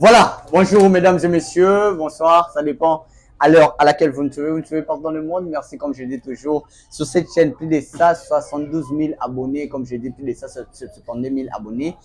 Voilà, bonjour mesdames et messieurs, bonsoir, ça dépend à l'heure à laquelle vous nous suivez partout dans le monde. Merci comme je dis toujours, sur cette chaîne, plus de 172 000 abonnés, comme je dis, plus de 172 000 abonnés.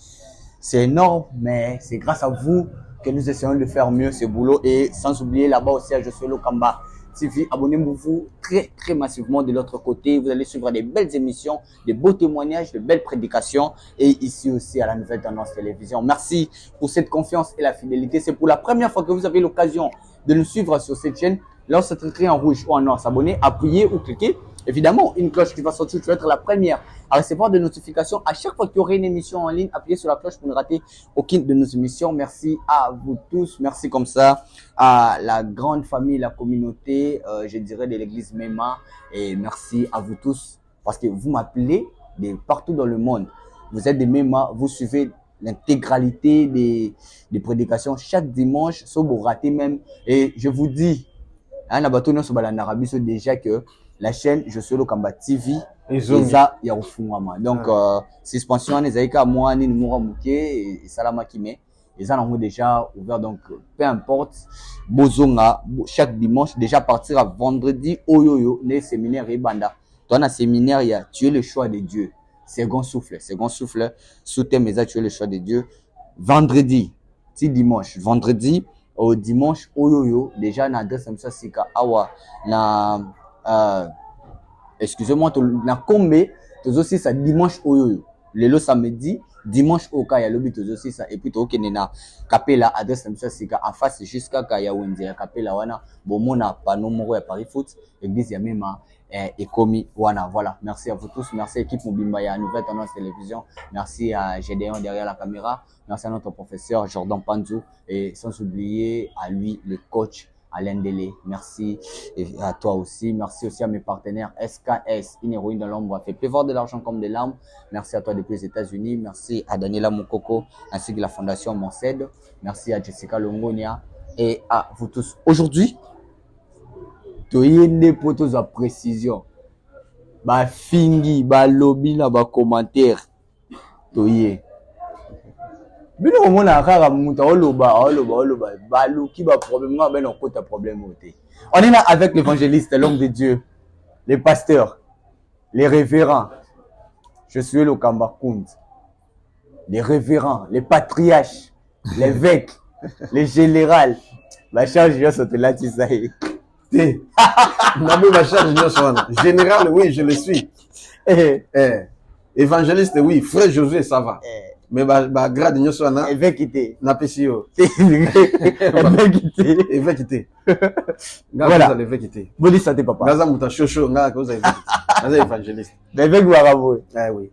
C'est énorme, mais c'est grâce à vous que nous essayons de faire mieux ce boulot. Et sans oublier là-bas aussi à Je suis Lokamba TV, abonnez-vous très massivement de l'autre côté. Vous allez suivre des belles émissions, des beaux témoignages, de belles prédications. Et ici aussi à la Nouvelle Tendance Télévision. Merci pour cette confiance et la fidélité. C'est pour la première fois que vous avez l'occasion de nous suivre sur cette chaîne. Lorsque c'est écrit en rouge ou en or, s'abonner, appuyer ou cliquer. Évidemment, une cloche qui va sortir, tu vas être la première à recevoir des notifications. À chaque fois qu'il y aura une émission en ligne, appuyez sur la cloche pour ne rater aucune de nos émissions. Merci à vous tous. Merci comme ça à la grande famille, la communauté, je dirais de l'église Mema. Et merci à vous tous parce que vous m'appelez de partout dans le monde. Vous êtes des Mema, vous suivez l'intégralité des prédications chaque dimanche, sauf vous ratez même. Et je vous dis, hein, déjà que la chaîne Je suis Lokamba TV eza ya kufungama donc suspension ezalika moi ni numero muke et salama kime eza nango déjà ouvert donc peu importe bozonga chaque dimanche déjà partir à vendredi oyoyo les séminaires et banda toi na séminaire il y a tu es le choix de Dieu second souffle sous thème eza tu es le choix de Dieu vendredi ti dimanche vendredi au dimanche oyoyo déjà na adresse comme ça sika awa na excusez-moi, na kombe aussi ça dimanche oyoyo lelo samedi dimanche oka ya lobi aussi ça et puis to kenena kapela adresse comme ça c'est en face jusqu'à kaya wendia kapela wana bomona panneau moko ya Paris Foot église ya Mema et komi wana voilà. Merci à vous tous, merci à l'équipe Mobimba ya Nouvelle Tendance Télévision, merci à Gédéon derrière la caméra, merci à notre professeur Jordan Panzou et sans oublier à lui le coach Alain Dele, merci et à toi aussi. Merci aussi à mes partenaires SKS, une héroïne de l'ombre, a fait pleuvoir de l'argent comme des larmes. Merci à toi depuis les États-Unis. Merci à Daniela Mokoko ainsi que la Fondation Monced. Merci à Jessica Longonia et à vous tous. Aujourd'hui, tu as des potos à précision. Ba fingi, ba lobby, ba commentaire. Tu y bino komona kaka muta oloba balu qui va problème nga ben on côté problème ôté. On est là avec l'évangéliste, l'homme de Dieu, les pasteurs, les révérends. Je suis le Kambakound. Les révérends, les patriarches, les évêques, les généraux. Ma charge je saute là tu sais. Nabi ma charge je général oui, je le suis. Évangéliste oui, frère Josué ça va. Mais ba grade nyoso na évêque na PCO évêque voilà évêque boli santé papa ngaza muta shosho nga cause évêque ngaza évangéliste évêque warabo oui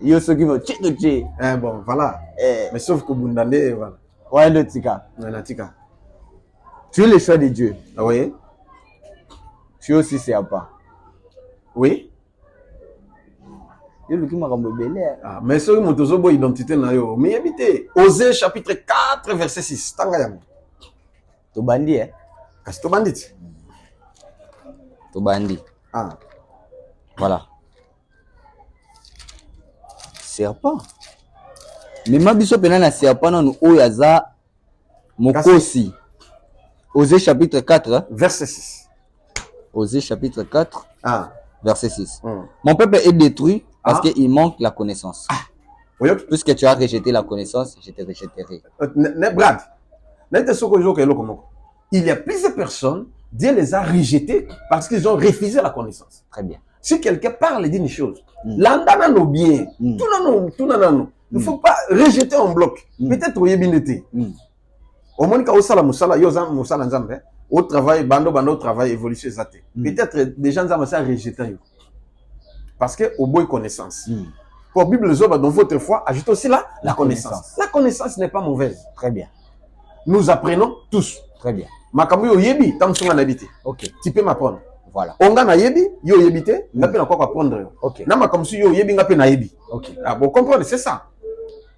yo soki mo tchitche bon voilà mais sauf que bundande voilà ouais le tika na tika tu es le choix de Dieu oui tu aussi c'est à pas oui. Mais ce que tu as identité, mais habité. Osée chapitre 4, verset 6. Tangayam. Tu bandit, hein? Qu'est-ce que tu bandit? Tu bandit. Ah. Voilà. Serpent. Mais ma biso penana serpent non oyaza mokosi. Osée chapitre 4, verset 6. Osée chapitre 4, verset 6. Mon peuple est détruit parce qu'il manque la connaissance. Puisque tu as rejeté la connaissance, je te rejetterai. Il y a plusieurs personnes, Dieu les a rejetés parce qu'ils ont refusé la connaissance. Très bien. Si quelqu'un parle d'une chose, l'andana no bien, tout nanano, il ne faut pas rejeter en bloc. Peut-être au yébinete. Au moins, quand on musala, yoza musala nzambe, au travail, bando travail, évolution exacte. Peut-être des gens ont rejeté. Parce que au bout connaissance. Pour Bible Zoba, dans votre foi, ajoute aussi la connaissance. La connaissance n'est pas mauvaise. Très bien. Nous apprenons tous. Très bien. Makambu yo yebi, tam sunga nabité. Ok. Tu peux m'apprendre. Voilà. Onga na yebi, yo yebité, n'a pas encore apprendre. Ok. Na makambu yo yebi nga pe na yebi. Ok. Ah bon, comprendre, c'est ça.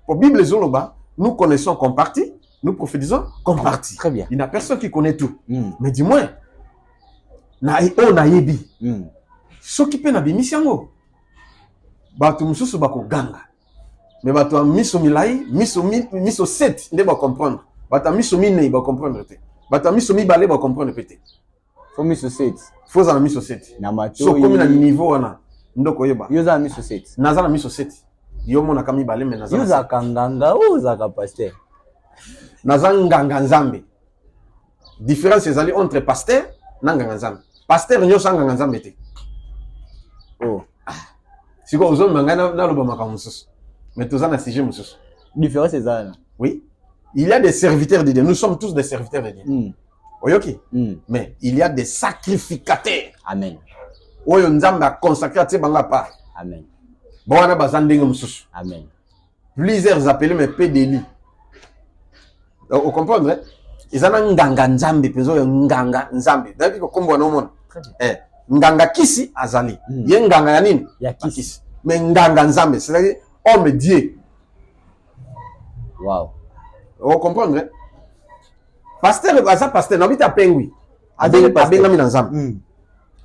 Pour Bible Zoba, nous connaissons comme partie, nous prophétisons comme partie. Très bien. Il n'y a personne qui connaît tout. Mais dis-moi, na yebi. Ce qui peut na bimisiango. Bato mususu bako ganga. Mais bato miso milai, miso 7, ne ba comprendre. bato ya miso mine bacomprendre te bato ya miso mibale bacomprendre pe te fo miso 7 fo oza na miso 7 na matoi so komi na niveau wana ndoko oyeba yo oza na miso 7 naza na miso 7 yo monaka mibale me naza yo ozalaka nganga oyo ozalaka paster naza nganga nzambe différence ezali entre pasteur na nganga nzambe pasteur nyonso nganga nzambe te oh siko ozomema ngai naloba makambo mosusu mais toza na sujet mosusu différence ezala oui il y a des serviteurs de Dieu nous sommes tous des serviteurs de Dieu oyoki mais il y a des sacrificateurs amen oyo nzambe a consacré atie bango part amen bon wana baza ndenge mosusu amen plusieurs appelés mais peu d'élit au comprendre eza na nganga nzambe mpenza oyo nganga nzambe nayebi kokombo wana omona nganga kisi azali ye nganga ya nini ya kisi mais nganga nzambe c'est-à-dire homme Dieu wow au comprendre pasteur aza pasteur na bita pengwi abengami na nzambe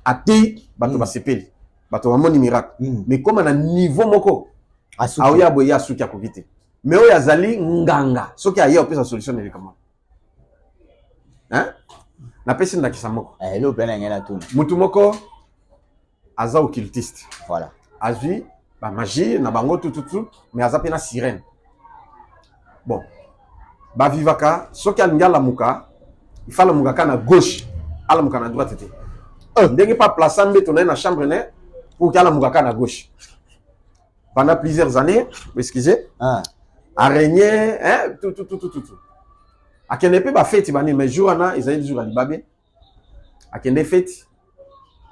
ati bato basepeli bato bamoni miracle mais comme na niveau moko aoya boye asuki akoki te mais oyo azali nganga soki aye opesa solution elekama napesi ndakisa moko elo mpe na ngai na tuna mutu moko aza occultiste voilà azwi bamagie na bango tututu mais aza mpe na sirène bon bavivaka soki alingi alamuka ifa alamukaka na gauche alamuka na droite te ndenge pa place mbeto na ye na chambre ne pour ke alamukaka na gauche pendant plusieurs années excusez araignée tout akende mpe bafeti banini mais jour wana ezali jour ya libabe akende feti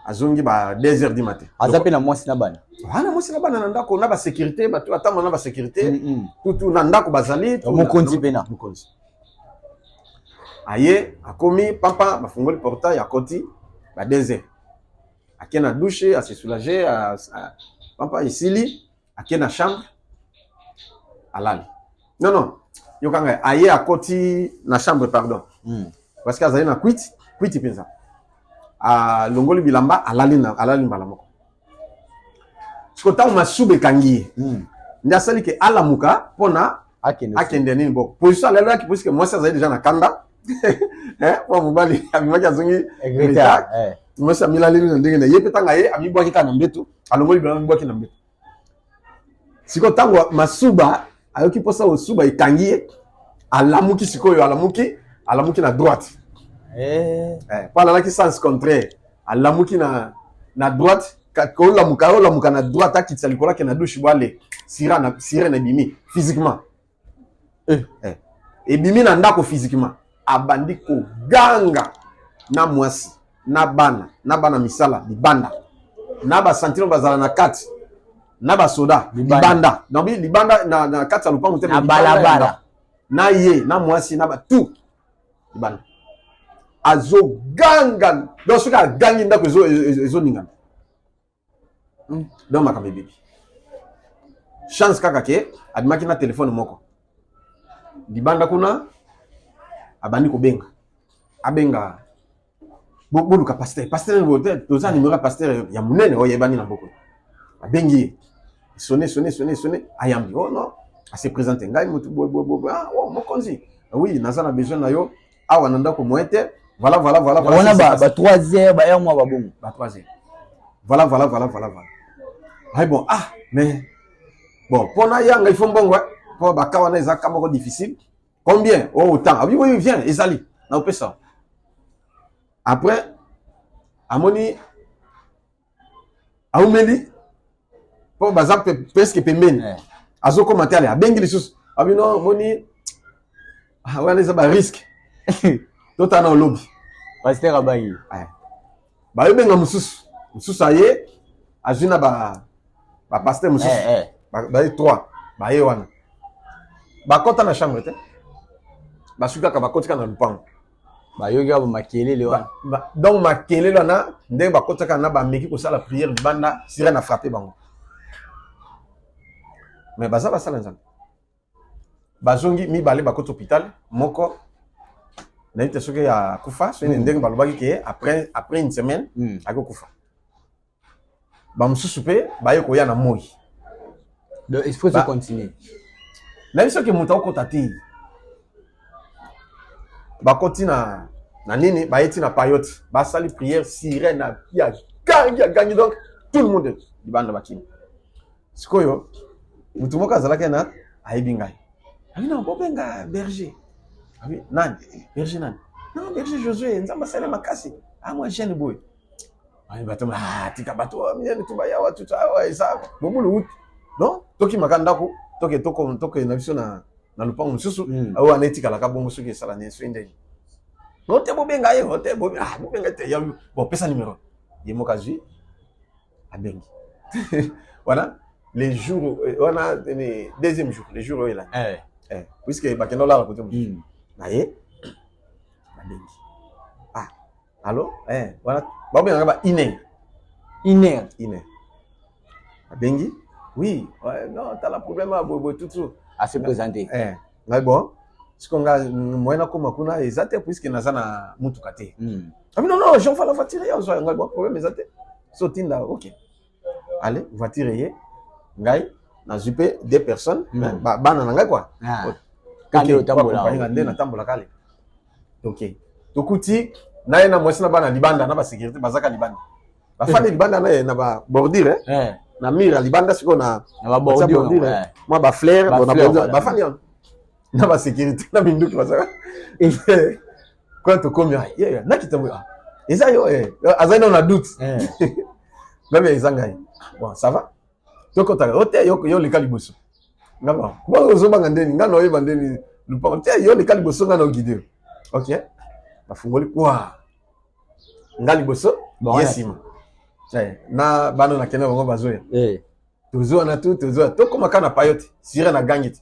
azongi ba 2 heures du matin aza mpe na mwasi na bana wana mwasi na bana na ndako na basécurité bato atamba na basécurité tutu na ndako bazali mokonzi mpe na mokonzi aye akomi papa bafungoli portail akoti ba 2 heures ake na douche ase soulager papa esili ake na chambre alali non yokanga aye akoti na chambre pardon parce que azali na kwiti penza longoli bilamba alali mbala moko siko ntango masuba ekangi ye nde asali ke alamuka mpona akende nini bo position alalaki puisque mwasi azali deja na kanda po mobali amimaki azongi mwasi amilaleli na ndenge na ye mpe ntango aye amibwaki kaka na mbeto alongoli bilamba amibwaki na mbeto siko ntango masuba ayoki mposa osuba ekangi ye alamuki sikoyo alamuki na droite po alalaki sens contraire alamuki na droite olamuka na droite akitisa likolo ake na douche bwale sirene ebimi physiquement ebimi na ndako physiquement abandi koganga na mwasi na bana misala libanda na basantino bazala na kati na basoda libanda libanda na kati ya lupango te na balabala na ye na mwasi na batu libanda azoganga donc soki agangi ndako ezoningana donc makambo ebebi chance kaka ke abimaki na telefone moko libanda kuna abandi abenga boluka pasteur toza numéro ya pasteur ya monene oyo yebani na boko abengi ye sonne ayambi oh non ase présente ngai mutu mokonzi oui naza na besoin na yo awa na ndako moye te voilà wana ba 3 heures ba heure mwa babongo ba 3 heures voilà ay bon mais bon pona yanga il faut mbongo po bakawa na ezaka moko difficile combien autant oui viens ezali na opesa après amoni aumeli po baza presque pembeni azokomata ale abengi lisusu abino moni wana eza barisque totana olobi pasteur abangi bayobenga mosusu aye azwi na bapasteur mosusu baye 3 baye wana bakota na chambre te basuki kaka bakotika na lupango bayoki abo makelele wana donc makelele wana ndenge bakotaka na bameki kosala prière libanda sirene na frappe bango mais baza basala nzambe bazongi mibale bakota hôpital moko nayebi te soki akufa soki ndenge balobaki ke après une semaine akokufa bamosusu mpe baye koya na moi donc il faut se continuer nayebi soki moto akokota te bakoti na nini baeti na payote basali prière sirène ya gangi donc tout le monde libanda bakini sikoyo mutu moko azalaki na ayebi ngai non bobenga berger abi nani berger nani non berger Josué nzamba sala makasi moi jeune boy ai bato tika bato miene tu baya watu tawa isa bomulu ut non toki makanda ko toke na biso na lupango mususu awa netika la ka bongo soki sala ne so ndeni non te bobenga ye te bobenga te ya bon pesa numéro ye mokazi abengi voilà les jours on a les deuxième jour les jours là puisque bakendo la côté na ye abengi allô voilà babenga ba ine abengi oui non t'as la problème à bobo tout à se présenter mais bon ce qu'on a moyen comme kuna ezate puisque nazana mutu kate non j'en fais la voiture ya zo ngai bon problème ezate sotinda OK allez voiture ye ngai na jupe deux personnes bana na ngai quoi kale otambola ngai na tambola kale OK tokuti na na mwesi na bana libanda na ba sécurité bazaka libanda ba fane libanda na ba bordure na mira libanda siko na ba bordure moi ba flair bon na ba fane na ba sécurité na binduki bazaka quand to comme ya na kitambo eza yo azana na doute même ezanga bon ça va toko ta hotel yo le kaliboso ngaba bon ozobanga ndeni ngana oyeba ndeni lupango te yo le kaliboso ngana ogide OK bafungoli kwa ngali boso yesima na bano na kena bango bazoya tozo na tozo tokoma kana payote sire na gangiti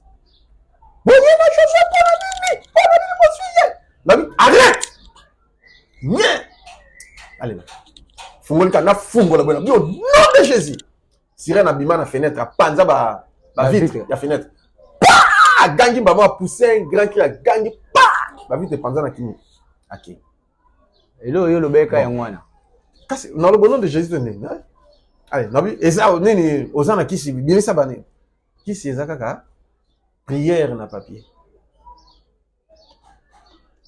boye na chose pour nini bosuye nabi arrête nie allez fungoli kana fungola bona bio nom de Jésus sire na bima na fenêtre panza ba vitre ya fenêtre pa gangi ba mo pousser un grand cri à gangi pa ba vitre panza na kimi OK Hello, yo lobeka ya mwana. Kasi na le nom de Jésus de nini. Allez, nabi eza nini ozana kisi bien ça bane. Kisi eza kaka prière na papier.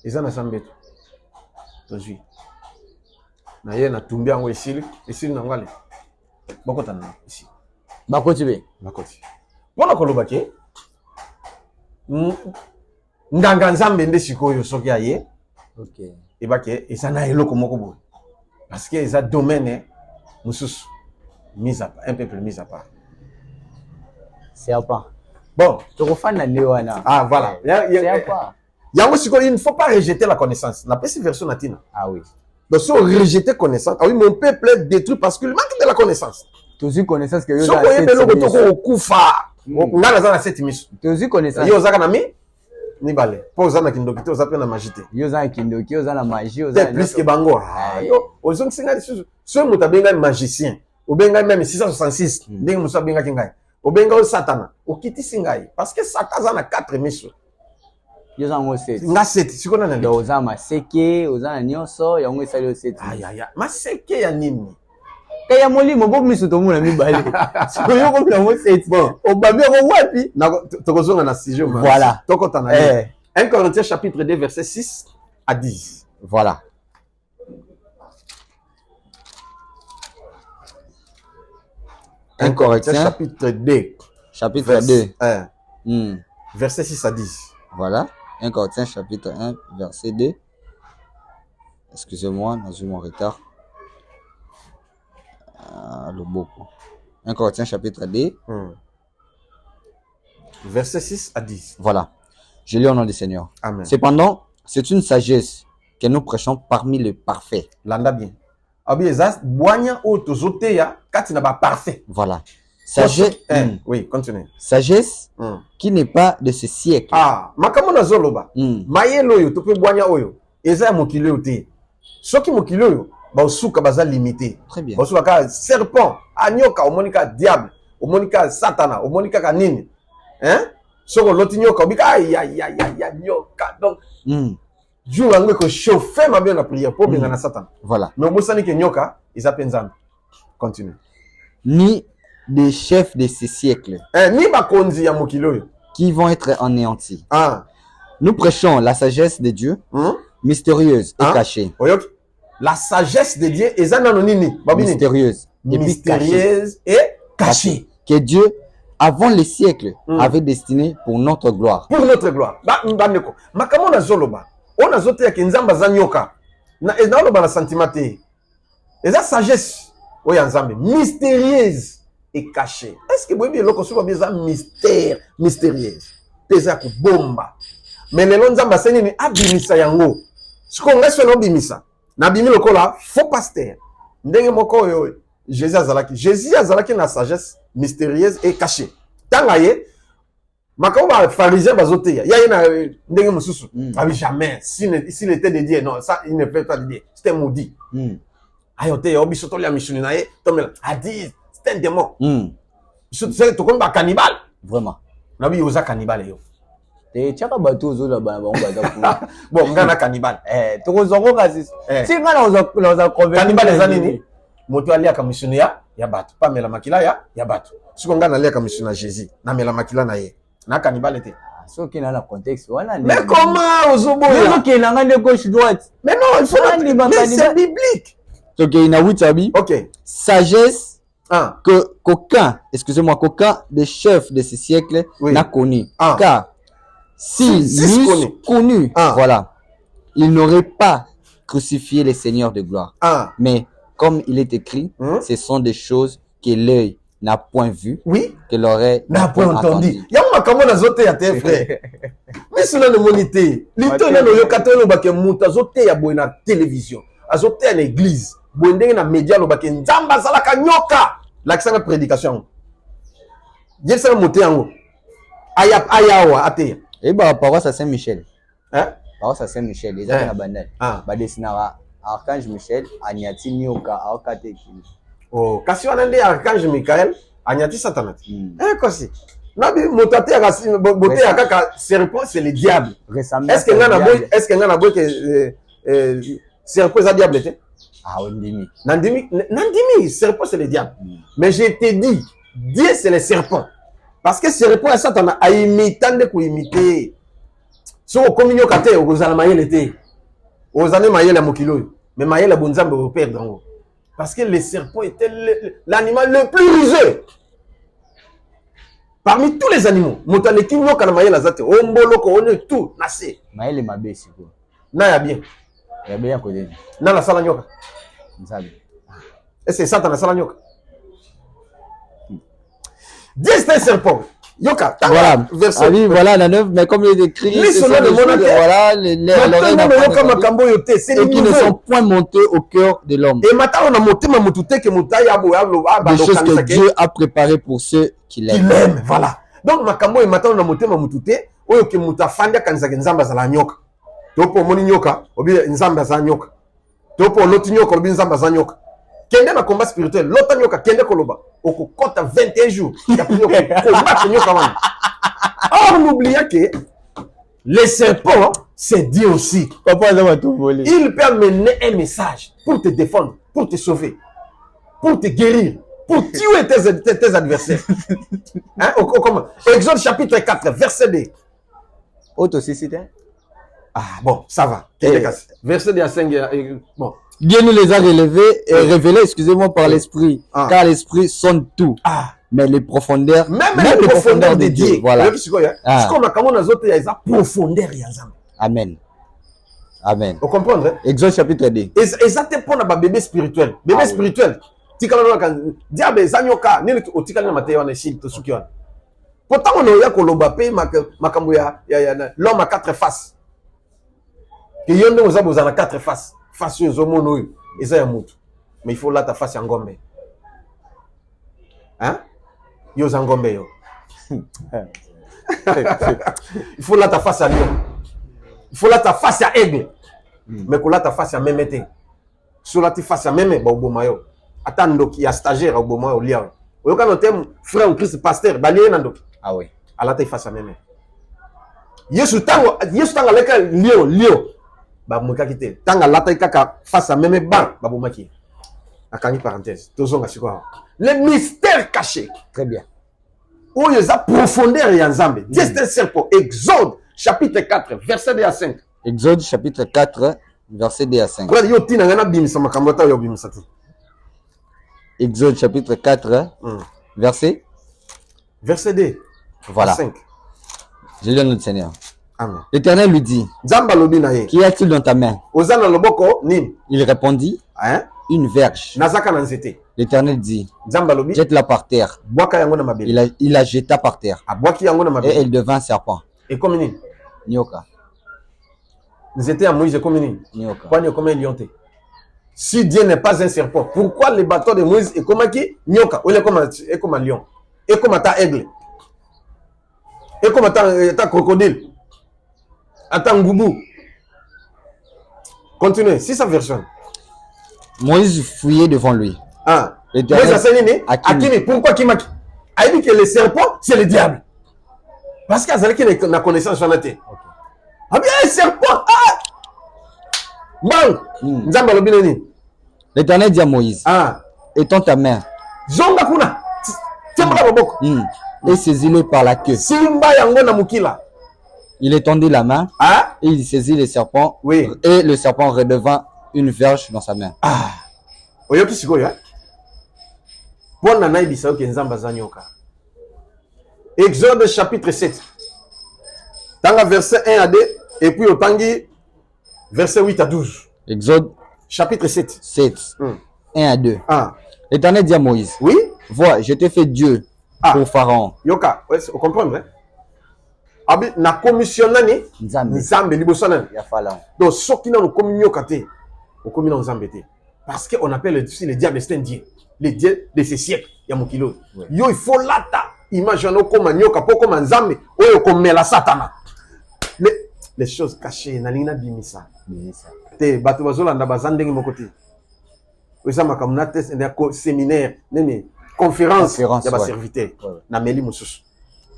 Eza na sambeto. Tozui. Na ye na tumbi yango esili na ngale. Bakota na ici. Bakoti be. Bakoti. Bona koloba ke nganga nzambe nde sikoyo soki aye. OK. Et bah que et ça n'a eloko moko boy parce que ça domaine mususu mise à part un peu plus mise à part c'est à part bon tu refais na wana voilà c'est à part il ne faut pas rejeter la connaissance la petite version natina oui donc si on rejette connaissance oui mon peuple est détruit parce qu'il manque de la connaissance tu connaissance que yo so koye belo ko kufa ngala za na 7 miso tu connaissance yo zaka na mi ni balé poza na kindoki to zape na magité yo za kindoki yo za na magie yo za plus que bango yo ozong singa so muta benga magicien obenga même 666 ndenge musa benga kingai obenga o satana okiti singai parce que satan za na 4 miso yo za ngo 7 nga 7 sikona na ndo za maseke oza na nyonso yango esali yo 7 aya maseke ya nini kaya molimo bo miso to muna mibale siko yo ko muna mo 7 bon obabe ko wapi na tokozonga na sujet voilà tokota na 1 Corinthiens chapitre 2 verset 6 à 10 voilà 1 Corinthiens chapitre 2 verset 6 à 10 voilà 1 Corinthiens chapitre 1 verset 2 excusez-moi j'ai mon retard le beaucoup 1 Corinthiens chapitre 2 verset 6 à 10 voilà je lis au nom du Seigneur. Amen. Cependant c'est une sagesse que nous prêchons parmi les parfaits. Landa bien abi ezas boanya o tozoteya kati na ba parfait voilà sagesse oui continue sagesse qui n'est pas de ce siècle makambo na zoloba mayelo oyo to pe boanya oyo eza mokili ote soki mokili oyo ba osuka baza limité très bien ba osuka ka serpent anyoka omonika diable omonika satana omonika ka nini soko loti nyoka obika ya nyoka donc jour yango ko chauffer ma bien la prière pour benga na Satan. Voilà. Mais bosani ke nyoka, ils appellent nzambe. Continue. Ni des chefs de ce siècle. Ni ba konzi ya mokili oyo qui vont être anéantis. Nous prêchons la sagesse de Dieu, mystérieuse et cachée. La sagesse de Dieu est mystérieuse et cachée. Que Dieu, avant les siècles, avait destiné pour notre gloire. Pour notre gloire. Makamona zoloba. On a zoté ya nzamba za nyoka. Na ezaloba na sentimate. Eza sagesse oya nzambe mystérieuse et cachée. Est-ce que boyebi eloko soba beza mystère mystérieuse. Peza ko bomba. Mais lelo nzamba seni ni abimisa yango. Siko ngeso no bimisa. Na bimi lokola faux pasteur. Ndenge moko yo Jésus azalaki na sagesse mystérieuse et cachée. Tangaye Makaouba pharisien bazote ya na ndenge mususu. Jamais s'il était dédié non ça il ne peut pas dédié. C'était maudit. Ayote yo bisoto ya mishuni na ye tomela a dit c'est un démon. C'est to comme ba cannibale. Vraiment. Na bi oza cannibale yo. Te chaka bato zo la ba baza bon ngana cannibale. To kozongo kasi. Si ngana oza convaincre cannibale zanini. Moto alia ka mishuni ya bato. Pa mela makila ya bato. Siko ngana alia ka mishuni na Jésus. Na mela makila na ye. Na cannibale te. Soki na contexte wana. Mais comment ozoboya? Soki na ngande gauche droite. Mais non, il faut mais c'est biblique. Soki na witabi. OK. Sagesse que qu'aucun des chefs de ce siècle n'a connu. Car s'ils connu, voilà, ils n'auraient pas crucifié les seigneurs de gloire. Mais comme il est écrit, ce sont des choses que l'œil n'a point vu, que l'oreille n'a point entendu. Yama kamo na zote ya te frère. Mais cela ne monité. Lito na no yokato no bake muta zote ya boy na télévision. Azote na église. Boy ndenge na média lo bake nzamba salaka nyoka. L'accent prédication. Dieu ça monté yango. Ayawa ate. Et bah paroisse à Saint-Michel. Hein? Paroisse à Saint-Michel, les gens na bandel. Ba dessinara Archange Michel, Agnati Nyoka, Aokate Kili. Oh, kasi wana nde Archange Michael, Agnati Satanati. Kosi. Nabi motate ya kasi bote ya kaka serpent c'est le diable. Est-ce que ngana boy que serpent c'est diable te? Ondimi. Nandimi, serpent c'est le diable. Mais je te dis, Dieu c'est le serpent. Parce que serpent Satan a imité de ko imiter. So communion kate ozala mayele te. Ozane mayele mokilo. Mais mayele bonzambe au perdre. Parce que le serpent était l'animal le plus rusé. Parmi tous les animaux, motane kinyo kana mayele zate, omboloko on est tout nasé. Mayele mabesi ko. Na ya bien. Ya bien ko deni. Na la sala nyoka. Nzabi. Est-ce que Satan na sala nyoka? Dieu c'est un serpent. Yoka, voilà, verset. Ah oui, voilà, la 9, mais comme il est écrit, voilà, et qui ne sont point montés au cœur de l'homme. Des choses que Dieu a préparées pour ceux qui l'aiment. Voilà. Donc, makambo et matin on a monté ma mutute, oyo ke mutafanda kanisa nzamba za la nyoka. Topo moni nyoka, obi nzamba za nyoka. Topo loti nyoka, obi nzamba za nyoka. Kende na combat spirituel, l'autre nyoka kende koloba, oko kota 21 jours, ya pour combattre nyoka wana. Or n'oubliez que les serpents, c'est Dieu aussi. Il peut amener un message pour te défendre, pour te sauver, pour te guérir, pour tuer tes adversaires. Hein? Exode chapitre 4, verset 2. Autocité. Ah bon, ça va. Verset 2 à 5. Bon. Dieu nous les a relevés et révélés, excusez-moi, par l'esprit. Car l'esprit sonde tout. Mais les profondeurs, même les profondeurs de Dieu. Voilà. Amen. Amen. Vous comprenez? Exode chapitre 2. Exactement pour un bébé spirituel. Bébé spirituel. Diable, Zanyoka, ni otikali na mateyo na shil to sukiwa. Pourtant on a koloba pe makambo ya l'homme à quatre faces. Que yonde oza bozana quatre faces. Face aux hommes, ils ont un mot. Mais il faut là ta face en gombe. Hein? Yo zangombe yo. Il faut là ta face à lion. Il faut là ta face à aigle. Mais que là ta face à mémété. Sur la ta face à mémé, ba obomayo. Attends qui a stagiaire obomayo lion. Oyo ka notem frère en Christ pasteur balé nando. Ah oui. Ala ta face à mémé. Yesu tango leka lion. Ba muka kité. Tanga lata kaka face à mémé ban ba bomaki. Akani parenthèse. Tozonga sikwa. Les mystères cachés. Très bien. Où il y a profondeur et ensemble. Dieu c'est un serpent. Exode chapitre 4, verset 2 à 5. Exode chapitre 4, verset 2 à 5. Exode chapitre 4, verset Verset 2 voilà. à 5. Je lis notre Seigneur. Amen. L'Éternel lui dit, qu'y a-t-il dans ta main? Il répondit, hein? Une verge. L'Éternel dit, jette-la par terre. Il la jeta par terre. Et elle devint un serpent. Et comme une Nyoka. Nous étions à Moïse comme une Nyoka. Si Dieu n'est pas un serpent, pourquoi le bateau de Moïse est comme qui? Nyoka. Ou est comme un lion. Et comme un aigle. Et comme un crocodile. Attends, goubou. Continuez, si ça version. Moïse fouillait devant lui. Ah. Moïse a dit, Akini, pourquoi Kimaki? A dit que le serpent, c'est le diable. Parce qu'il y a la connaissance en été. Ah bien, un serpent! Ah! Bang! L'Éternel dit à Moïse, étends ta main. Zongakuna. Et saisis-le par la queue. Simba yangona mukila. Il étendit la main et il saisit le serpent. Oui. Et le serpent redevint une verge dans sa main. Ah. Oyoki sikoyo, hein? Pona na ibisa oke nzamba za nyoka. Exode chapitre 7. Tanga verset 1 à 2 et puis au tangi verset 8 à 12. Exode chapitre 7. 1 à 2. L'Éternel dit à Moïse, oui? Vois, je t'ai fait Dieu pour Pharaon. Yoka, vous comprenez? Hein? Abi na commission nani nzambe liboso nani ya Pharaon. Donc soki na communion kate au communion nzambe te parce que on appelle le diable c'est un dieu, le dieu de ces siècles ya mokilo. Yo il faut lata imagine comme nyoka po comme nzambe oyo komela satana. Les choses cachées na lina bimisa. Te bato bazolanda bazandenge mokoti. Oza makamuna test na séminaire nene conférence ya ba serviteur na meli mususu.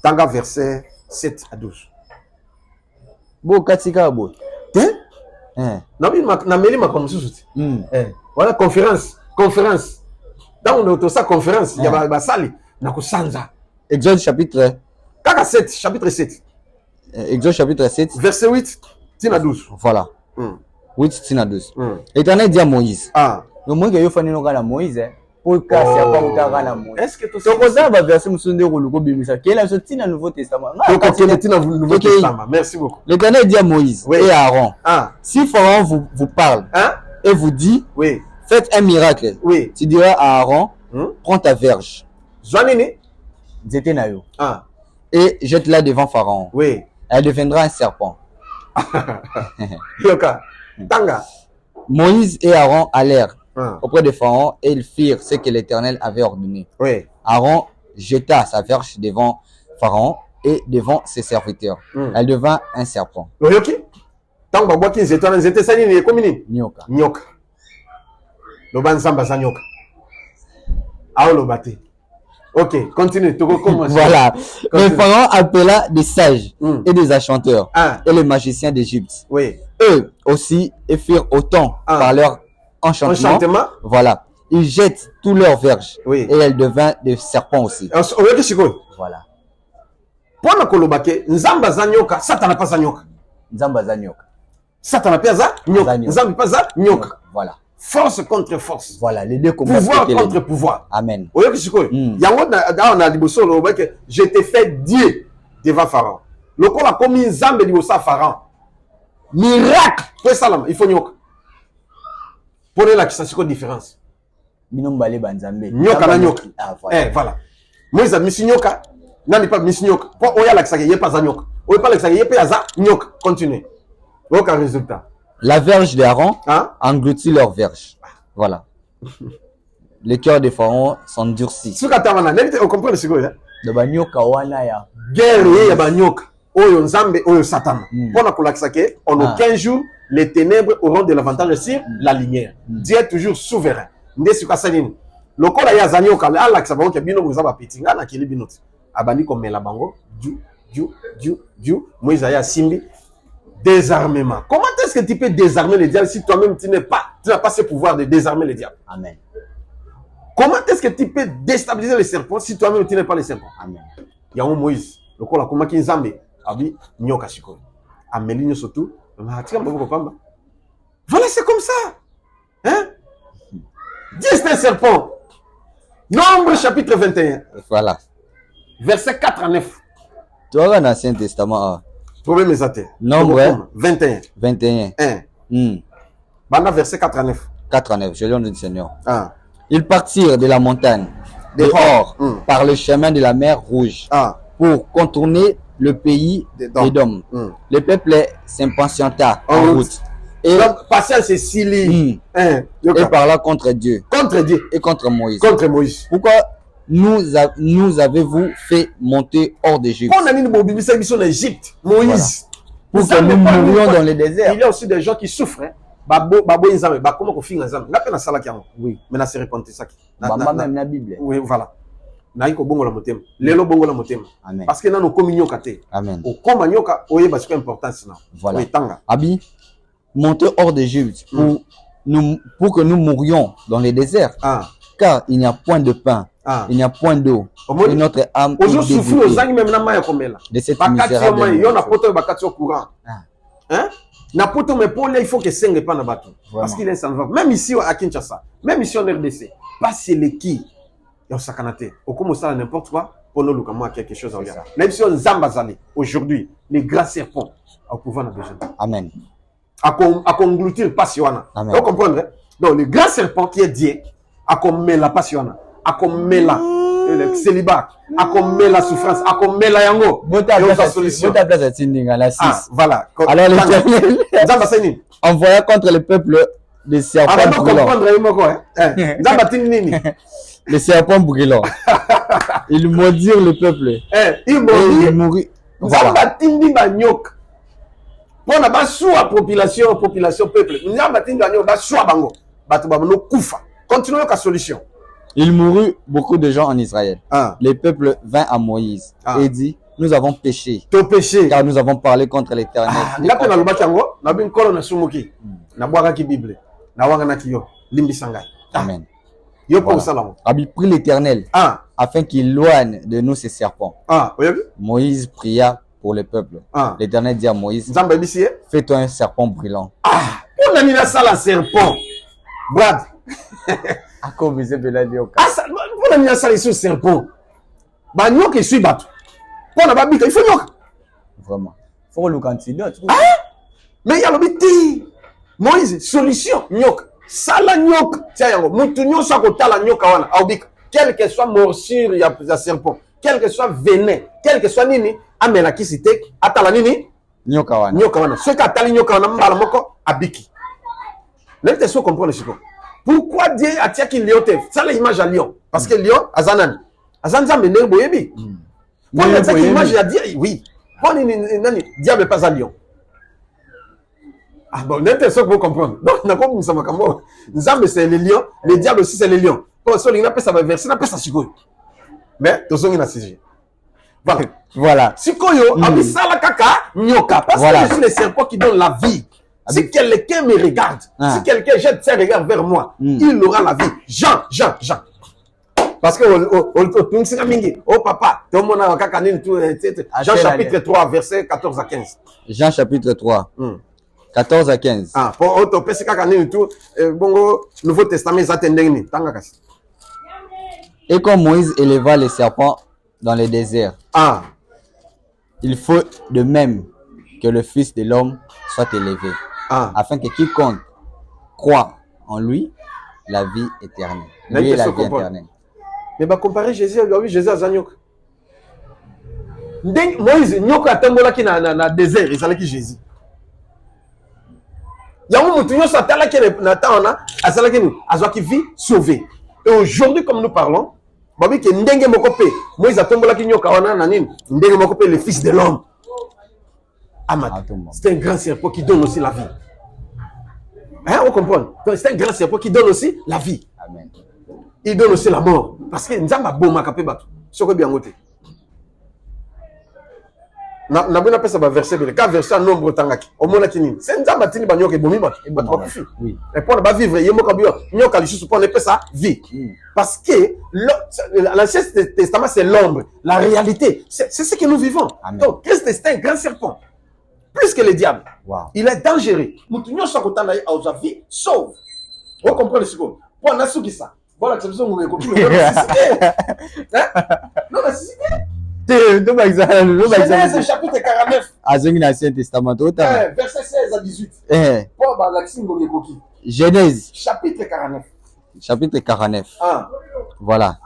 Tanga verset 7 à 12. Bo katika bo. Na meli makamuna mususu. Voilà conférence. Dans on ça conférence ya ba sali na kusanza. Exode chapitre Kaka 7, chapitre 7. Exode chapitre 7 verset 8 tina 12. Voilà. 8 tina 12. L'Éternel dit à Moïse. Le moins que yo fani no kana Moïse pour casser pas utaka na Moïse. Est-ce que tu sais ça va verset musunde ko luko bimisa qui est la sortie dans le Nouveau Testament. Nouveau Testament. Merci beaucoup. L'Éternel dit à Moïse et à Aaron. Si Pharaon vous parle et vous dit faites un miracle. Tu diras à Aaron prends ta verge. Joanini Zete na yo. Et jette-la devant Pharaon. Elle deviendra un serpent. Yoka. Tanga. Moïse et Aaron allèrent auprès de Pharaon et ils firent ce que l'Éternel avait ordonné. Aaron jeta sa verge devant Pharaon et devant ses serviteurs. Elle devint un serpent. Tanga boki zete sani ni komini. Nyoka. Nyoka. Loban samba sa nyoka. Aolo bate. Ok, continue. Voilà. Mais Pharaon appela des sages et des enchanteurs et les magiciens d'Égypte. Eux aussi firent autant par leur enchantement. Voilà. Ils jettent tous leurs verges et elles devinrent des serpents aussi. Voilà. Pona kolobake nzamba za nyoka, satana pas za nyoka. Nzamba za nyoka. Satana pas za nyoka. Nzamba pas za nyoka. Voilà. Force contre force. Voilà, les deux combattent. Pouvoir contre pouvoir. Amen. Oyo kisiko. Yango na liboso lo que je t'ai fait Dieu devant Pharaon. Lokola komi nzambe liboso Pharaon. Miracle. Pour ça il faut nyoka. Pour la kisiko différence. Minombale banzambe. Nyoka na nyoka. Voilà. Moïse a mis nyoka, nani pas mis nyoka. Pour oya la kisaka yé pas za nyoka. Oya pas la kisaka yé pas za nyoka. Continue. Aucun résultat. La verge d'Aaron engloutit leur verge. Voilà. Les cœurs des pharaons s'endurcissent. On comprend ce que de banyoka wana ya guerre ya banyoka oyo nzambe oyo satan pona kolakisa ke en aucun jour les ténèbres auront de l'avantage sur la lumière. Dieu est toujours souverain. Ndesi ka salini lokola ya zanyoka ala kisa bango ke bino ko zaba petit ngana kili binoti abandi ko mela bango du Moïse ya simbi désarmement. Comment est-ce que tu peux désarmer le diable si toi-même tu n'as pas ce pouvoir de désarmer le diable? Amen. Comment est-ce que tu peux déstabiliser les serpents si toi-même tu n'es pas le serpent? Amen. Il y a un Moïse. Le quoi la comment qui nzambe abi nyoka shiko. Amélie surtout. Voilà, c'est comme ça. Hein? 10 c'est un serpent. Nombre chapitre 21. Voilà. Verset 4 à 9. Tu vois dans l'Ancien Testament. Problème est athée. Nombre 21. 21. 1. Bana verset 4 à 9. 4 à 9. Je l'ai dit, Seigneur. Ah. Ils partirent de la montagne, dehors, par le chemin de la mer Rouge, pour contourner le pays d'Édom. Le peuple s'impatienta en route. Et donc, patience c'est Sili. Et parla contre Dieu. Contre Dieu. Et contre Moïse. Contre Moïse. Pourquoi nous avez-vous fait monter hors d'Égypte? On a mis le Bible, c'est en Égypte. Moïse. Pour que nous mourions dans le désert. Il y a aussi des gens qui souffrent. Oui. Mais na se répondre ça. Même la Bible. Oui, voilà. Naiko bongo la motem. Lelo bongo la motem. Parce que dans nos communions kate. Amen. Au komanyoka oye parce que importance na. Voilà. Abi, monter hors d'Égypte pour que nous mourions dans les déserts. Car il n'y a point de pain, il n'y a point d'eau. Et notre âme est dégoûtée de cette misérable. Il y a poto bakati au courant. Hein? Na poto me pole il faut que senge pas na bato. Parce qu'il est sans va. Même ici à Kinshasa, même ici en RDC, pas c'est les qui. Il y a sakanate. Au comme ça n'importe quoi pour nous lukamo quelque chose à regarder. Même si on zambazali aujourd'hui, les grands serpents au pouvoir na besoin. Amen. À conglutir passiona. Vous comprenez? Donc le grand serpent qui est Dieu à comme la passiona, à comme le célibat, à comme la souffrance, à comme la yango. Voilà. Alors l'Éternel envoya contre le peuple des serpents brûlants. Les serpents brûlants. Ils maudirent le peuple. Ils moururent. Voilà. Pour na ba soua population peuple. Nous avons tindi banyo ba soua bango. Batu ba no kufa. Continuons la solution. Il mourut beaucoup de gens en Israël. Le peuple vint à Moïse et dit: nous avons péché. Car nous avons parlé contre l'Éternel. Amen. Voilà. Abi prie l'Éternel afin qu'il éloigne de nous ces serpents. Moïse pria pour le peuple. L'Éternel dit à Moïse: fais-toi un serpent brûlant. On a mis la salle à serpent. Brad. On a mis la salle sur serpent. Bagno qui suit battu. Pour la babite, il faut nyok. Vraiment. Il faut le candidat. Mais il y a le biti. Moïse, solution, nyok. Sala nyok. Tiens, mutu nyok sa kota la nyok wana. Aubik. Quelle que soit morsure, il y a serpent. Quel que soit venin, quel que soit nini, amena qui cité, atala nini? Nyoka wana. Nyoka wana. Ce qui atali nyoka wana, mbala moko, abiki. L'être soit comprendre ce pourquoi Dieu a tiré qu'il lion? Ça l'image à lion. Parce que lion, Azanan. Azan ça mener boyebi. Pour cette image, il a dit, oui. Pour diable pas à lion. Ah bon, l'être soit pour comprendre. Donc, n'a pas mis ça macamo. Nzambe c'est le lion, le diable aussi c'est le lion. Pour ça, il n'a pas ça va verser, n'a pas ça chico. Mais, tous on a saisi. Voilà. Voilà. Sikoyo, abisala kaka, nyoka. Parce que je suis le serpent qui donne la vie. Si quelqu'un me regarde, si quelqu'un jette ses regards vers moi, il aura la vie. Jean. Parce que papa, Jean chapitre 3, verset 14 à 15. Jean chapitre 3, 14 à 15. Nouveau Testament, et comme Moïse éleva les serpents dans les déserts, il faut de même que le Fils de l'homme soit élevé, afin que quiconque croit en lui la vie éternelle. Lui est la vie éternelle. Mais bah comparer Jésus, oui, Jésus a Zanyok. Moïse, Nyok a tembola qui na désert, il s'allait qui Jésus. Il y a un mouton qui s'attend qui na taona, à cela qui nous, à ce qui vit sauvé. Et aujourd'hui, comme nous parlons, babi que ndenge mokope, Moïse a tembola qui Nyok a wana nanin, ndenge mokope le Fils de l'homme. C'est un grand serpent qui donne aussi la vie. Hein, on comprend. C'est un grand serpent qui donne aussi la vie. Amen. Il donne aussi la mort. Parce que Nzamba boma kapé batu. Soko bien ngote. Na bona pesa ba verset bele. Ka verset nombre tangaki. O mona kinini. C'est Nzamba tini ba nyoka bomi batu. Et batu kufi. Oui. Et pour ba vivre yemo kabio. Nyoka lisu pour ne pesa vie. Parce que l'Ancien Testament c'est l'ombre, la réalité. C'est ce que nous vivons. Amen. Donc Christ est un grand serpent. plus que le diable. Wow. Il est dangereux. Moutinho Sakotana a sa vie sauve. Vous comprenez ce que pour Nasuki ça. Voilà, c'est ça, vous me comprenez. Non, mais c'est Genèse chapitre 49. Ancien Testament. Verset 16 à 18. Pour Genèse. Chapitre 49. Chapitre 49. Ah. Voilà.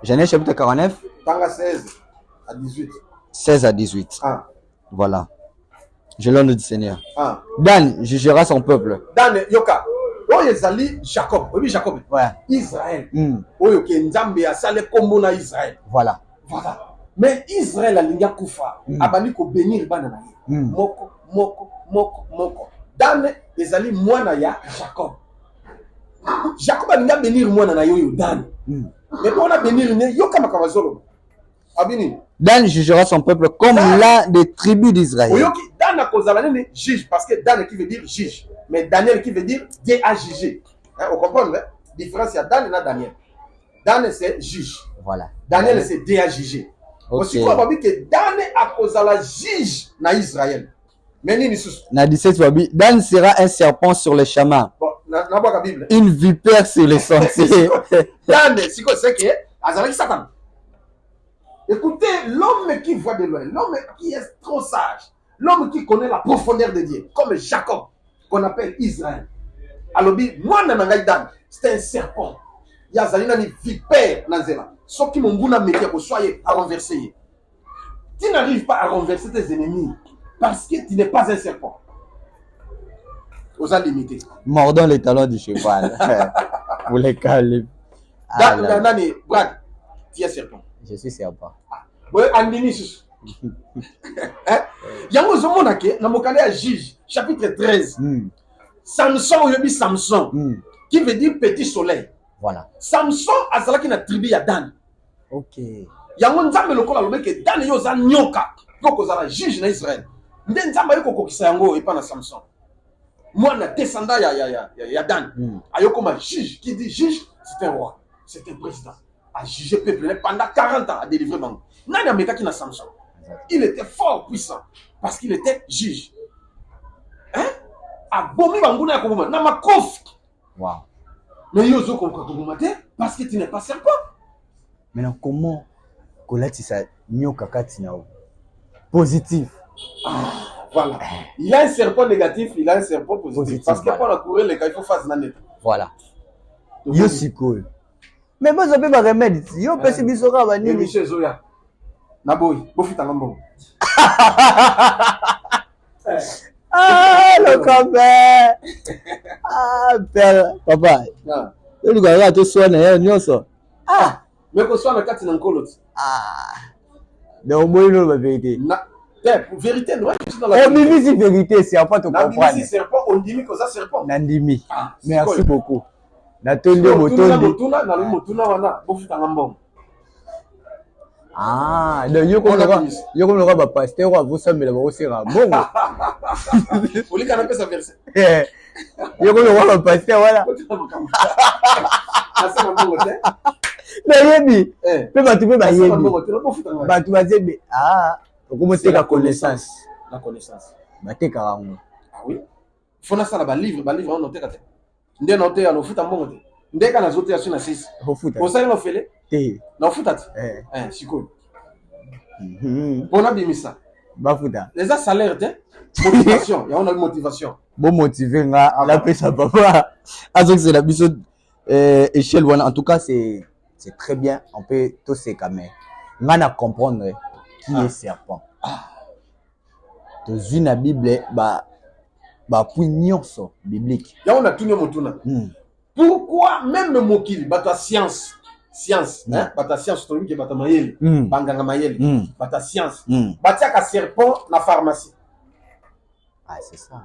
Genèse chapitre 49. Tanga 16 à 18. 16 à 18. Ah. Voilà. Je l'ai du Seigneur. Ah. Dan jugera son peuple. Dan Yoka. Oyo ezali Jacob. Oui, Jacob. Ouais. Israël. Oyo ke Nzambe asale kombo na Israël. Voilà. Voilà. Mais Israël alinga kufa. Abandi ko bénir bana na ye. Moko. Dan ezali mwana ya Jacob. Jacob alinga bénir mwana na yo Dan. Mais pour la bénir ne yoka makabazolo. Abini. Dan jugera son peuple comme l'un des tribus d'Israël. Oyoki Dan a kozala ne juge parce que Dan qui veut dire juge. Mais Daniel qui veut dire Dieu a jugé. Hein, vous comprenez? Différence, il y a Dan et Daniel. Dan c'est juge. Voilà. Daniel c'est Dieu a jugé. Aussi quoi, on dit que Dan a causé la juge na Israël. Mais ni sous. Na 17 Dan sera un serpent sur les chemins. Bon, na la Bible. Une vipère sur les sentiers. Dan, c'est quoi c'est que Azalaki Satan. Écoutez, l'homme qui voit de loin, l'homme qui est trop sage, l'homme qui connaît la profondeur de Dieu, comme Jacob, qu'on appelle Israël. Alors, moi, Dan, c'est un serpent. Il y a une vipère dans Zéla. Sauf que mon bouna métier pour soyez à renverser. Tu n'arrives pas à renverser tes ennemis parce que tu n'es pas un serpent. Aux a limité. Mordons les talons du cheval. Vous les calez. Brad, tu es serpent. Je suis serpent. Oui, Andini. Yango Zomonake, dans mon calais juge, chapitre 13. Samson, Samson, qui veut dire petit soleil. Voilà. Samson a cela qui n'a tribu à Dan. Ok. Yango Nzambe le kola lobe que Dan yo za nyoka. Koko za la juge na Israël. Nde Nzambe yo kokokisa yango et pas na Samson. Moi na descendant ya Dan. Ayoko ma juge qui dit juge, c'est un roi, c'est un président. A jugé peuple pendant 40 ans à délivrer Bango. Nani ameka qui na Samson. Il était fort puissant parce qu'il était juge. Hein? A bomi Bango na komoma na makof. Wow. Mais yozo komoma te parce que tu n'es pas serpent. Maintenant comment Kolati ça nyoka katina positif. Voilà. Il a un serpent négatif, il a un serpent positif. Parce que pour la courir les cas il faut faire ça. Voilà. Yo si cool. Mais moi ça peut pas remède. Yo pesi bisora ba nini. Michel Zoya. Naboy, bofuta ngambo. Ah, le copain. Ah, père, papa. Yo lu ga to so na yo nyoso. Ah, mais ko so na kati na nkolot. Ah. Donc moi non la vérité. Na, vérité non, on dit si vérité, c'est pas te comprendre. Na si serpent, on dit que ça serpent. Nandimi. Merci beaucoup. Na motuna wana, bofuta ngambo. Ah, donc yo comme le roi pasteur wa vous semble ba osera bongo. Oli kana pesa verset. Yo comme le roi pasteur voilà. Asa bongo te. Mais yebi, pe batu pe ba yebi. Batu ba zebe. Ah, okomose la connaissance. La connaissance. Ba te karango. Ah oui. Fona sala ba livre on noter kate. Nde noter ya no futa mbongo te. Nde kana zote ya suna 6. Ho futa. Ko sala no fele? Te. Na futa te. Siko. Bona bimisa. Ba futa. Les salaires te. Motivation, ya on a une motivation. Bon motiver nga la pesa papa. Azok c'est la biso échelle one. En tout cas c'est très bien, on peut tous se calmer. On a comprendre qui est serpent. Dans une Bible nyonso biblique. Là on a tout motuna. Pourquoi même le mokili bata science hein bata science to que bata mayele banganga mayele bata science batia ka serpent na pharmacie. Ah c'est ça.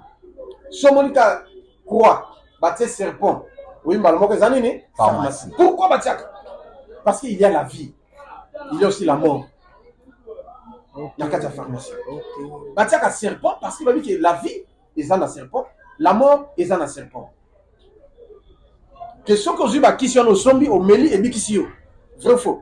Somonika croix batia serpent. Oui malmoko zanini pharmacie. Pourquoi batia? Parce qu'il y a la vie. Il y a aussi la mort. Il y a quatre pharmacies. Batia ka serpent parce qu'il va dire que la vie est un serpent, la mort est un serpent. Question que je vais qui sont nos zombies au meli et bikisio. Vrai faux.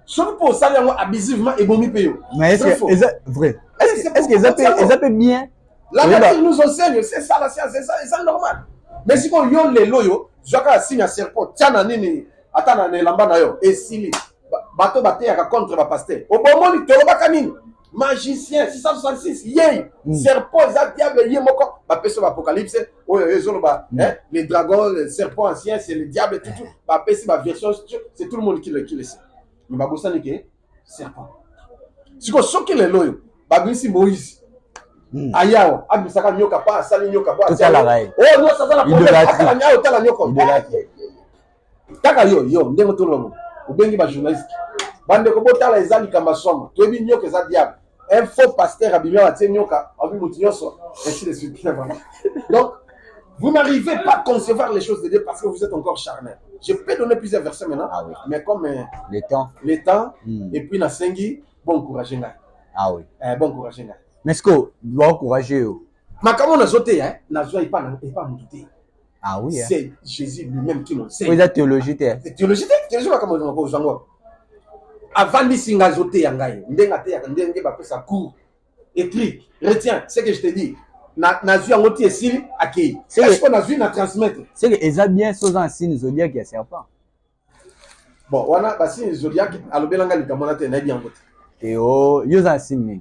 Sauf pour ça, abusivement et bon payo. Mais est-ce que vrai? Est-ce qu'ils appellent bien? La nature nous enseigne, c'est ça la science, c'est normal. Mais si on yon les loyo, Joaka signe à serpent, tiens nini, attends na lamba na yo, et sili, bateau baté à contre ma pasteur. Au moment où tu kanini, magicien, 666, yey, serpent, ça diable, yé moko, ba peso apocalypse, les dragons, les serpents anciens, c'est le diable, tout, ba peso ma version, c'est tout le monde qui le sait. Mais ba bossa ni serpent. Si on choque les loyo, ba bisi Moïse. Ayao, abisaka nyoka pa, sali nyoka pa. Tout ça la raille. Oh non, ça va la problème. Akala nyao, tala nyoka. Taka yo, ndengo tout le monde. Ubengi ba journaliste. Bande ko botala ezali kamba somo. Toyebi nyoka za diable. Un faux pasteur abimia atie nyoka, abi mutinyoso, ainsi de suite. Donc, vous n'arrivez pas à concevoir les choses de Dieu parce que vous êtes encore charnel. Je peux donner plusieurs versets maintenant, mais comme les temps, et puis na sengi, bon courage ngai. Ah oui. Bon courage ngai. Mais est-ce que vous doit encourager mais comment on a sauté, n'a pas monté. Ah oui. C'est Jésus lui-même qui nous sait. Vous êtes théologie, théologie, comment on a avant de singa zoté yangai, ndenge ba pesa cours, écrit, retiens, c'est que je te dis. Na vu en oti esili akei. Est-ce qu'on a vu na transmettre? C'est que ils a bien chose en signe zodiaque qui est serpent. Bon, wana ba signe zodiaque alobelanga likamona te na bien ngote. Théo, yo za signe.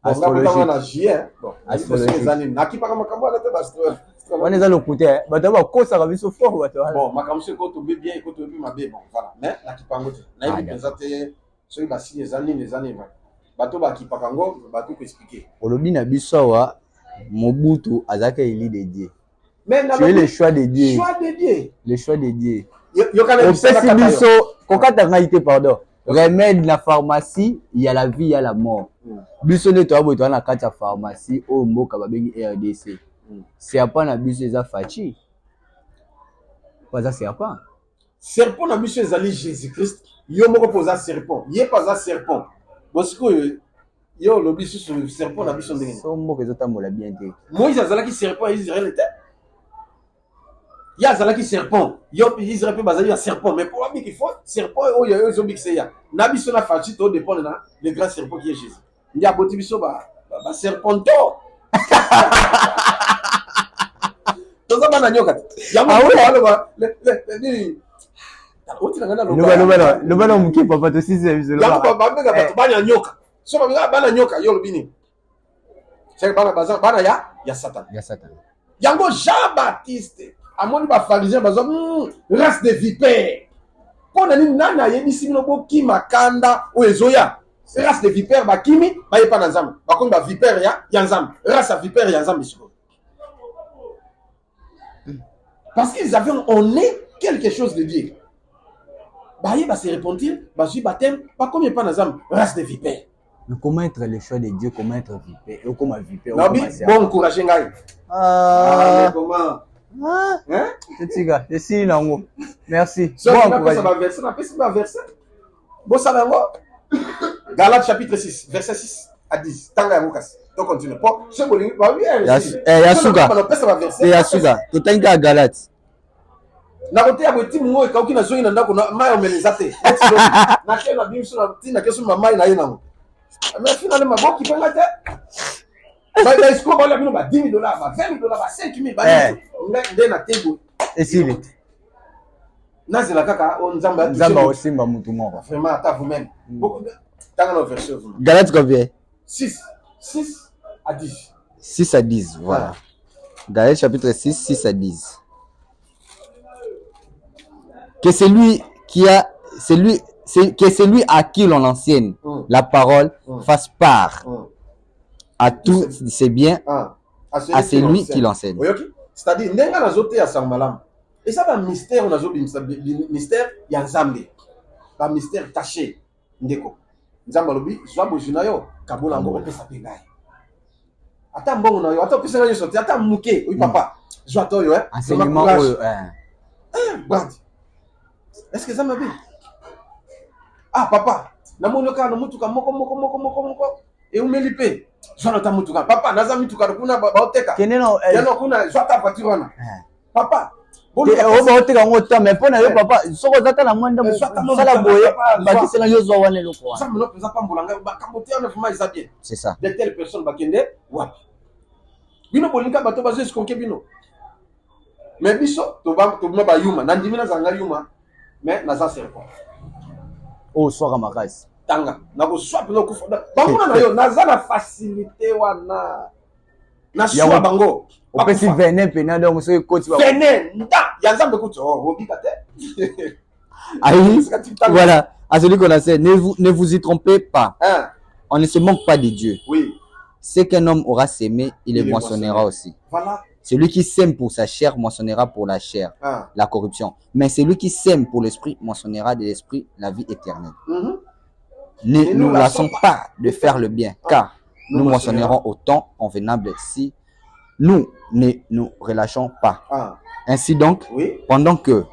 Astrologie. Bon, astrologie. Nakipaka makambo na te ba astrologie. On est dans le côté, bato ba ko ça va so fort bato. Bon, makambo se ko to bien, ko to ma be bon, voilà. Mais nakipango te. Na ibi présenter ceux ba signe les années. Bato ba kipaka ngo, bato ko expliquer. Olobi na biso wa Mobutu azaka élu de Dieu. Mais tu es le choix de Dieu. Choix de Dieu. Le choix de Dieu. Yo kana biso kokata ngaité pardon. Remède la pharmacie, il y a la vie, il y a la mort. Biso ne to aboto na kata pharmacie o mboka babengi RDC. Serpent na biso eza fachi. Pas ça serpent. Serpent na biso ezali Jésus-Christ. Yo moko posa serpent. Yé pas ça serpent. Bosiko yo lobi sur le serpent na biso ndenge. So moko ezotambola bien te. Moïse azalaki serpent Israël était. Ya azalaki serpent. Yo Israël pe bazali ya serpent mais pour qu'il faut serpent o yo zo bikse ya. Na biso na fachi to dépend na le grand serpent qui est Jésus. Ndia boti biso ba serpento. Toza bana nyoka. Ya mo ba le Nous mki papa to sisi biso. Ya papa ba bato bana nyoka. So ba bana nyoka yo lobini. C'est bana ya Satan. Ya Satan. Yango Jean-Baptiste amoni ba pharisien bazo race de vipères. Pona ni nana yebisi bino bo ki makanda o ezoya. Race de vipères ba kimi ba yepa na nzambe. Ba kongi ba vipère ya nzambe. Race à vipère ya nzambe siko. Parce qu'ils avaient on est quelque chose de Dieu. Bah il va se repentir, bah je baptême, pas comme il pas na nzambe, race de vipères. Mais comment être le choix de Dieu, comment être vipère, et comment vipère. Bon courage ngai. Comment? Hein? C'est ça, c'est si lango. Merci. Bon courage. Ça va verser, on appelle ça verset. Bon ça va moi. Galates chapitre 6, verset 6 à 10. Tanga Lucas. Donc continue. Pour ce bolingo, bah oui. Yasuga. Yasuga. To tanga Galates. Na kote ya boti mungo ekauki na zoi na ndako na mayo melezate. Na kena bimso na tina keso na mai na yena ngo. Mais finalement maboki penga te. Ba isko ba la bino ba $10,000, ba $20,000, ba $5,000 ba. Nde na tego. Esili. Nazela kaka on Nzamba osimba mutu moko. Vraiment à vous-même. Beaucoup tanga no verset vous. Galates combien? 6 à 10. 6 à 10, voilà. Galates chapitre 6, 6 à 10. Que celui à qui l'on enseigne la parole fasse part à tous ses biens à celui qui l'enseigne. C'est-à-dire, n'enga na zote ya samalam. Et ça va mystère, on a zote mystère ya nzambe. Ba mystère caché ndeko. Nzamba lobi zwa bojuna yo kabola ngo pesa pengai. Ata mbongo na yo, ata pesa na yo sote, ata muke, oui papa. Zwa to yo enseignement Brad. Est-ce que ça m'a bien? Ah papa, na monoka na mutuka moko et umelipe. Zwa ta mutuka. Papa, naza mutuka kuna ba oteka. Keneno kuna zwa ta voiture wana. Papa, on va te gagner autant mais pour ne papa ce qu'on attend la moindre ça la boye bah c'est la chose on va le quoi ça me le présente pas mbulanga ba kamote on vraiment ils bien c'est ça de telles personnes ba kende wapi bino bolinga bato bazo esconquer bino mais biso to ba yuma nandimi na zanga yuma mais na ça serpent oh soka makasi tanga na ko swap no ko foda bango na yo na za na facilité wana na swap bango on peut si venin pena donc ce coach va venin nda ya nzambe ko to obika te aïe voilà à celui qu'on a fait ne vous y trompez pas hein? On ne se manque pas de Dieu oui ce qu'un homme aura sémé il le moissonnera aussi voilà celui qui sème pour sa chair moissonnera pour la chair la corruption mais celui qui sème pour l'esprit moissonnera de l'esprit la vie éternelle Ne nous lassons pas de faire le bien, car nous moissonnerons au temps convenable si nous ne nous relâchons pas. Ainsi donc, pendant que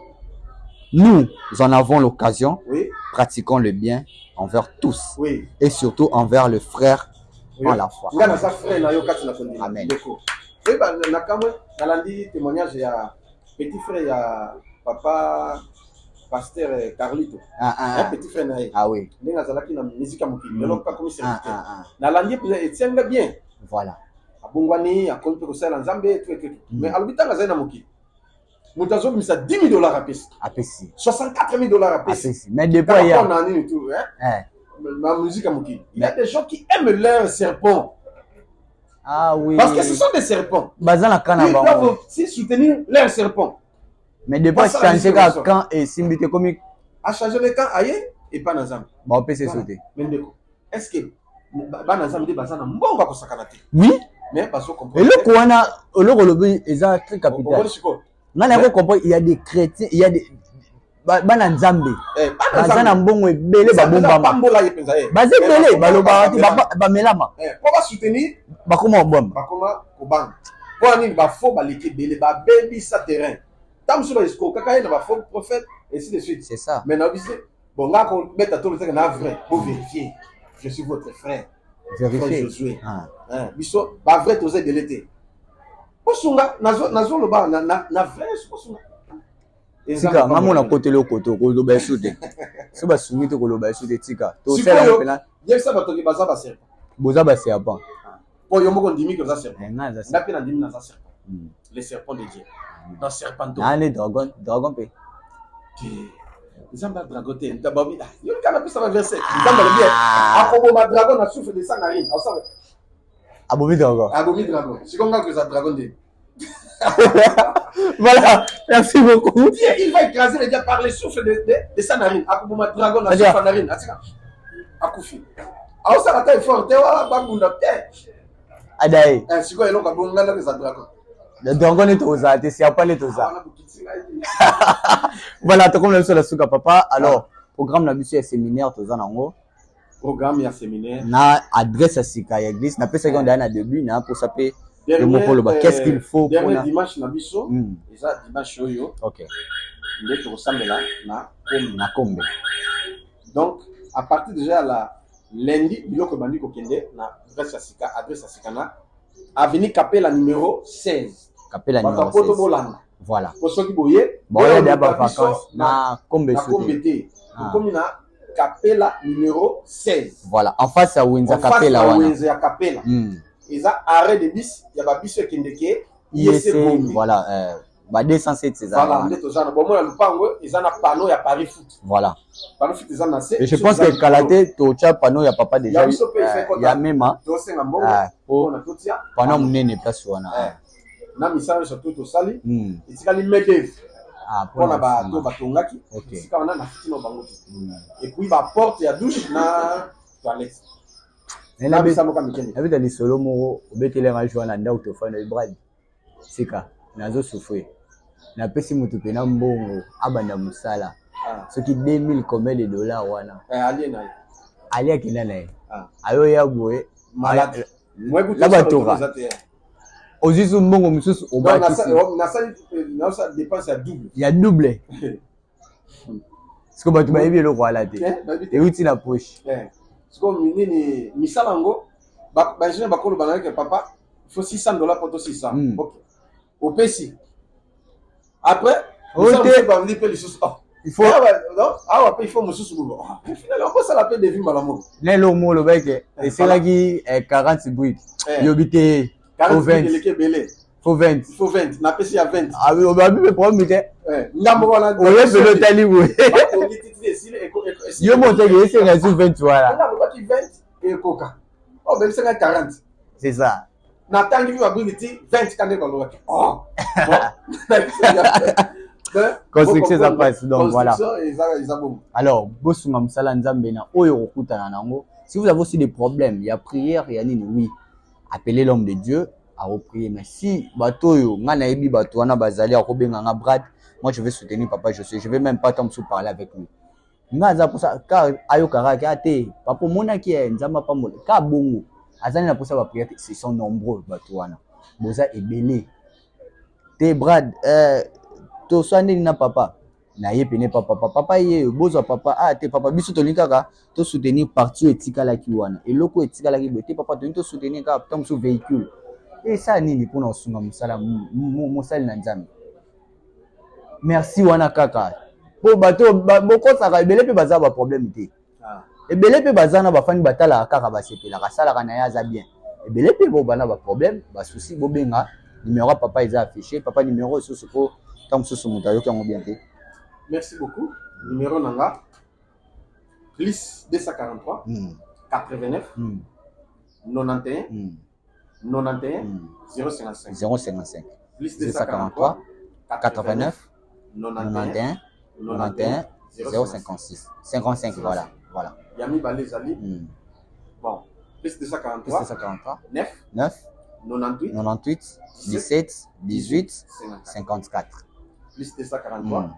nous en avons l'occasion, pratiquons le bien envers tous et surtout envers le frère en la foi. Amen. Témoignage petit frère papa pasteur Carlito un petit frère naïe oui ndinga zalaki na musique mokili lelo pas comme serviteur na landi etianga bien voilà abongwani akompe ko sala nzambe tout mais alubitanga zaina mokili mutazo misa $10,000 à pesi $64,000 à pesi mais depuis hier on a nini tout ma musique mokili il y a des gens qui aiment leurs serpents oui parce que ce sont des serpents bazana kana ils doivent aussi soutenir leurs serpents. Mais depuis changer quand et simbité comme a changé le camp aye et pas nazam bah on peut se sauter est-ce que ba nazam de bazana mbongo ko sakana te oui mais parce qu'on comprend et le koana le rolobi est très capital nana ko comprendre il y a des chrétiens il y a des bana nzambe bazana mbongo ebele babomba baze belé baloba ba melama pour ba soutenir ba comment bomba ba comment ko bang pour ani ba fo ba leki belé ba bebi sa terrain. Tam sur l'esco, kaka y a un faux prophète, et ainsi de suite. C'est ça. Mais non, bon, là, qu'on met à tout le temps, on a vrai, pour vérifier. Je suis votre frère. Vérifier. Josué. Biso, pas vrai, tu de l'été. Posunga, nazo le bar, na vrai, posunga. Tika, maman a côté le côté, ko lo ba soude. So ba sumi to ko lo ba soude tika. To sala pena. Ye sa ba to ki baza ba serpent. Boza ba serpent. Po yo mo ko ndimi ko za serpent. Na za. Na pena ndimi na za serpent. Les serpents de Dieu. Dans serpent. Ah les dragon pe. Zamba dragote, ndababi. Yo kana pesa ba verset. Zamba le bien. Akobo ma dragon na souffle de sanarine. Abomi dragon. Abomi dragon. C'est comme que ça dragon de. Voilà, merci beaucoup. Il va écraser les gars par les souffles de sa narine. Akobo ma dragon na souffle narine. Akufi. Alors ça la fort. Te wa babunda te. Adaye. C'est quoi eloko bonga na sa dragon. Le dragon est aux arts, c'est pas les aux arts. Voilà, comme le seul souka papa. Alors, programme la mission séminaire tous en haut. Programme ya séminaire. Na adresse à Sika église, na pesa qu'on a début na pour s'appeler le mot pour qu'est-ce qu'il faut pour dernier dimanche na biso. Eza dimanche oyo. OK. Ndé to ressemble là na Kombe. Donc à partir déjà la lundi biloko bandi ko kende na adresse à Sika na avenue Capella numéro 16. Capella numéro 16. Voilà. Pour ceux qui boyer, bon il y a des vacances na Kombe sauté. Comme na Capella numéro 16. Voilà, en face à Winza Capella wana. Winza Capella. Ils a arrêt de bis, il y a ba bis qui ndeke. Voilà, ba 207 c'est ça. Voilà, ndeto zana bon moi le pango, ils en a panneau ya Paris Foot. Voilà. Paris Foot ils en a et je pense que Kalaté to cha panneau ya papa déjà. Il y a même to senga mbongo. On a totia. Panneau munene place wana. Na misala surtout to sali. Etikali medev. Pour la batongaki. C'est quand on a fitino bango. Et puis ba porte ya douche na toilette. La vie dans les solo moro obetele nga joana nda utofana ibrad. Sika nazo souffrir. Na pesi mutu pena mbongo abanda musala. Ce qui 2000 combien de dollars wana. Ali akina nae. Ayo ya boye malade. La batora. Ozisu mbongo mususu obaki. Na ça dépense à double. Il y a double. Ce que batu ba yebi eloko ala te. Et uti na poche. C'est comme nini misalango ba jeune ba kolo banana que papa il faut $600 pour toi 600. OK. Au PC. Après Il faut il faut ça la paix de vie malamu. Nelo molo beke et c'est là qui 40 bruit. Yobité 20. Faut 20. Il faut 20. Na pesi ya 20. Ah oui, on va même prendre mais ngambo wana. On est de l'Italie oui. Yo monte que c'est résu 20 voilà. Là, on va qui 20 et coca. Oh ben c'est 40. C'est ça. Na tangi va brûler 20 quand va l'autre. Oh. Construction ça passe donc voilà. Bon. Alors, bosuma msala nzambe na oyo okutana nango. Si vous avez aussi des problèmes, il y a prière, il y a nini oui. Appelez l'homme de Dieu à reprier. Mais si batoyo ngana ebi bato wana bazali akobenga nga Brad, moi je vais soutenir papa, je vais même pas tant parler avec lui. Ngaza pour ça car ayo karaki ate papa mona ki nzamba pa mona ka bongo azali na posa ba prière, ils sont nombreux bato wana. Boza ebele. Te Brad to swande na papa na ye pene papa ye bozo papa te papa biso to likaka to soutenir partout etika la kiwana eloko etika la kibote papa to soutenir ka tant sur véhicule et ça nini pour na sunga musala musala na nzambe merci wana kaka po bato boko saka ebele pe baza ba problème te ebele pe baza na ba fani batala kaka ba sepela ka sala kana ya za bien ebele pe bo bana ba problème ba souci bo benga numéro papa est affiché papa numéro sur ce pour tant que ce montagne qui ont bien fait. Merci beaucoup. Numéro nanga plus 243 89 91 91 055 055 plus 243 89 91 91 056 55 voilà. Yami Balezali. Bon, plus 243 9 98 17 18 54 plus 243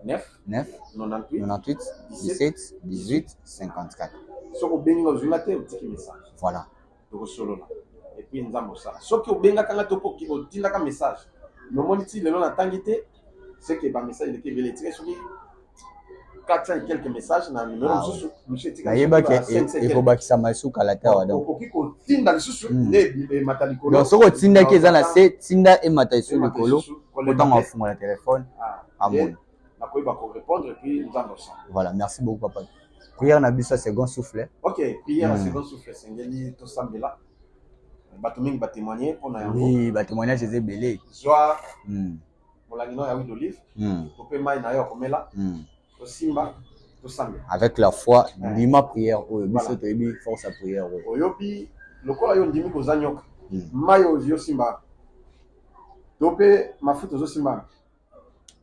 9 98 17 18 54. Ce que benga ozulate petit message. Voilà. Donc solo là. Et puis nzambo ça. Ce que benga kanga topo ki otindaka message. No moniti lelo na tangité, c'est que ba message il était belé tiré sur 400 et quelques messages na numéro susu monsieur tika. Ayeba ke e ko bakisa masuka la tawa donc. Oki ko tinda susu ne mataliko. Donc soko tinda ke zana se tinda e mataisu likolo. Autant on fond le téléphone à mon. Voilà, merci beaucoup papa. Prière na biso second souffle. OK, prière na second souffle, sengeli to sambela. Batuming ba témoigner pour na yango. Oui, ba témoignage c'est belé. Joie. Molangino ya huile d'olive. To pe mai na yo komela. To simba, to sambela. Avec la foi, ndima prière oyo biso to ebi force à prière oyo. Oyobi lokola yo ndimi ko zanyoka. Mayo yo simba. Topé mafuta zo simba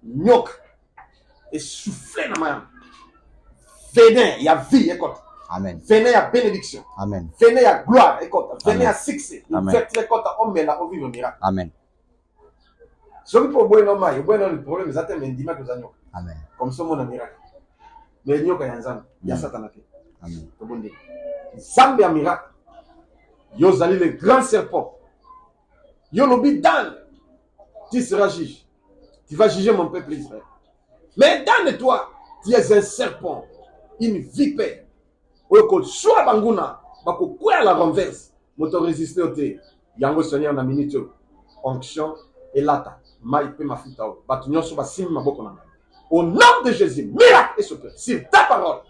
nyoka et souffler na maya venin ya vie écoute amen venin ya bénédiction amen venin ya gloire écoute venin ya succès fait écoute on met la vivre miracle amen so qui pour bueno mai bueno le problème zate mendima ko za nyoka amen comme ça mon miracle mais nyoka ya nzambe ya satana te amen to bonde nzambe ya miracle yo zali le grand serpent yo lobi dan. Tu seras juge. Tu vas juger mon peuple Israël. Mais dans toi, tu es un serpent, une vipère. Ou soit banguna, bako quoi la renverse, moto résister au thé. Yango Seigneur na minute onction et lata. Maïpe ma futa o. Batunyo so basim maboko na. Au nom de Jésus, miracle et sauvé. Sur ta parole,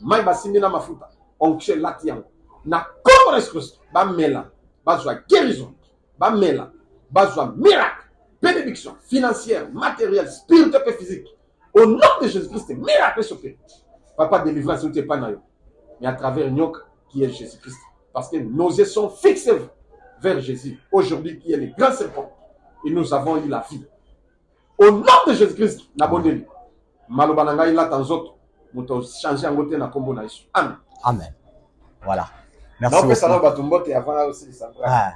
maï basim na mafuta. Onction lati yango. Na comme rescousse, ba mela, bazwa guérison, ba mela, bazwa miracle. Bénédiction financière, matérielle, spirituelle et physique. Au nom de Jésus-Christ, miracle sauvé. Papa, délivrance, tu n'es pas naïf. Mais à travers Nyok, qui est Jésus-Christ. Parce que nos yeux sont fixés vers Jésus. Aujourd'hui, qui est le grand serpent. Et nous avons eu la vie. Au nom de Jésus-Christ, n'abonnez-lui. Malobananga, il a dans autres. Nous avons changé en côté na combo na Jésus. Amen. Amen. Voilà. Merci beaucoup. Ça va tomber avant aussi de savoir.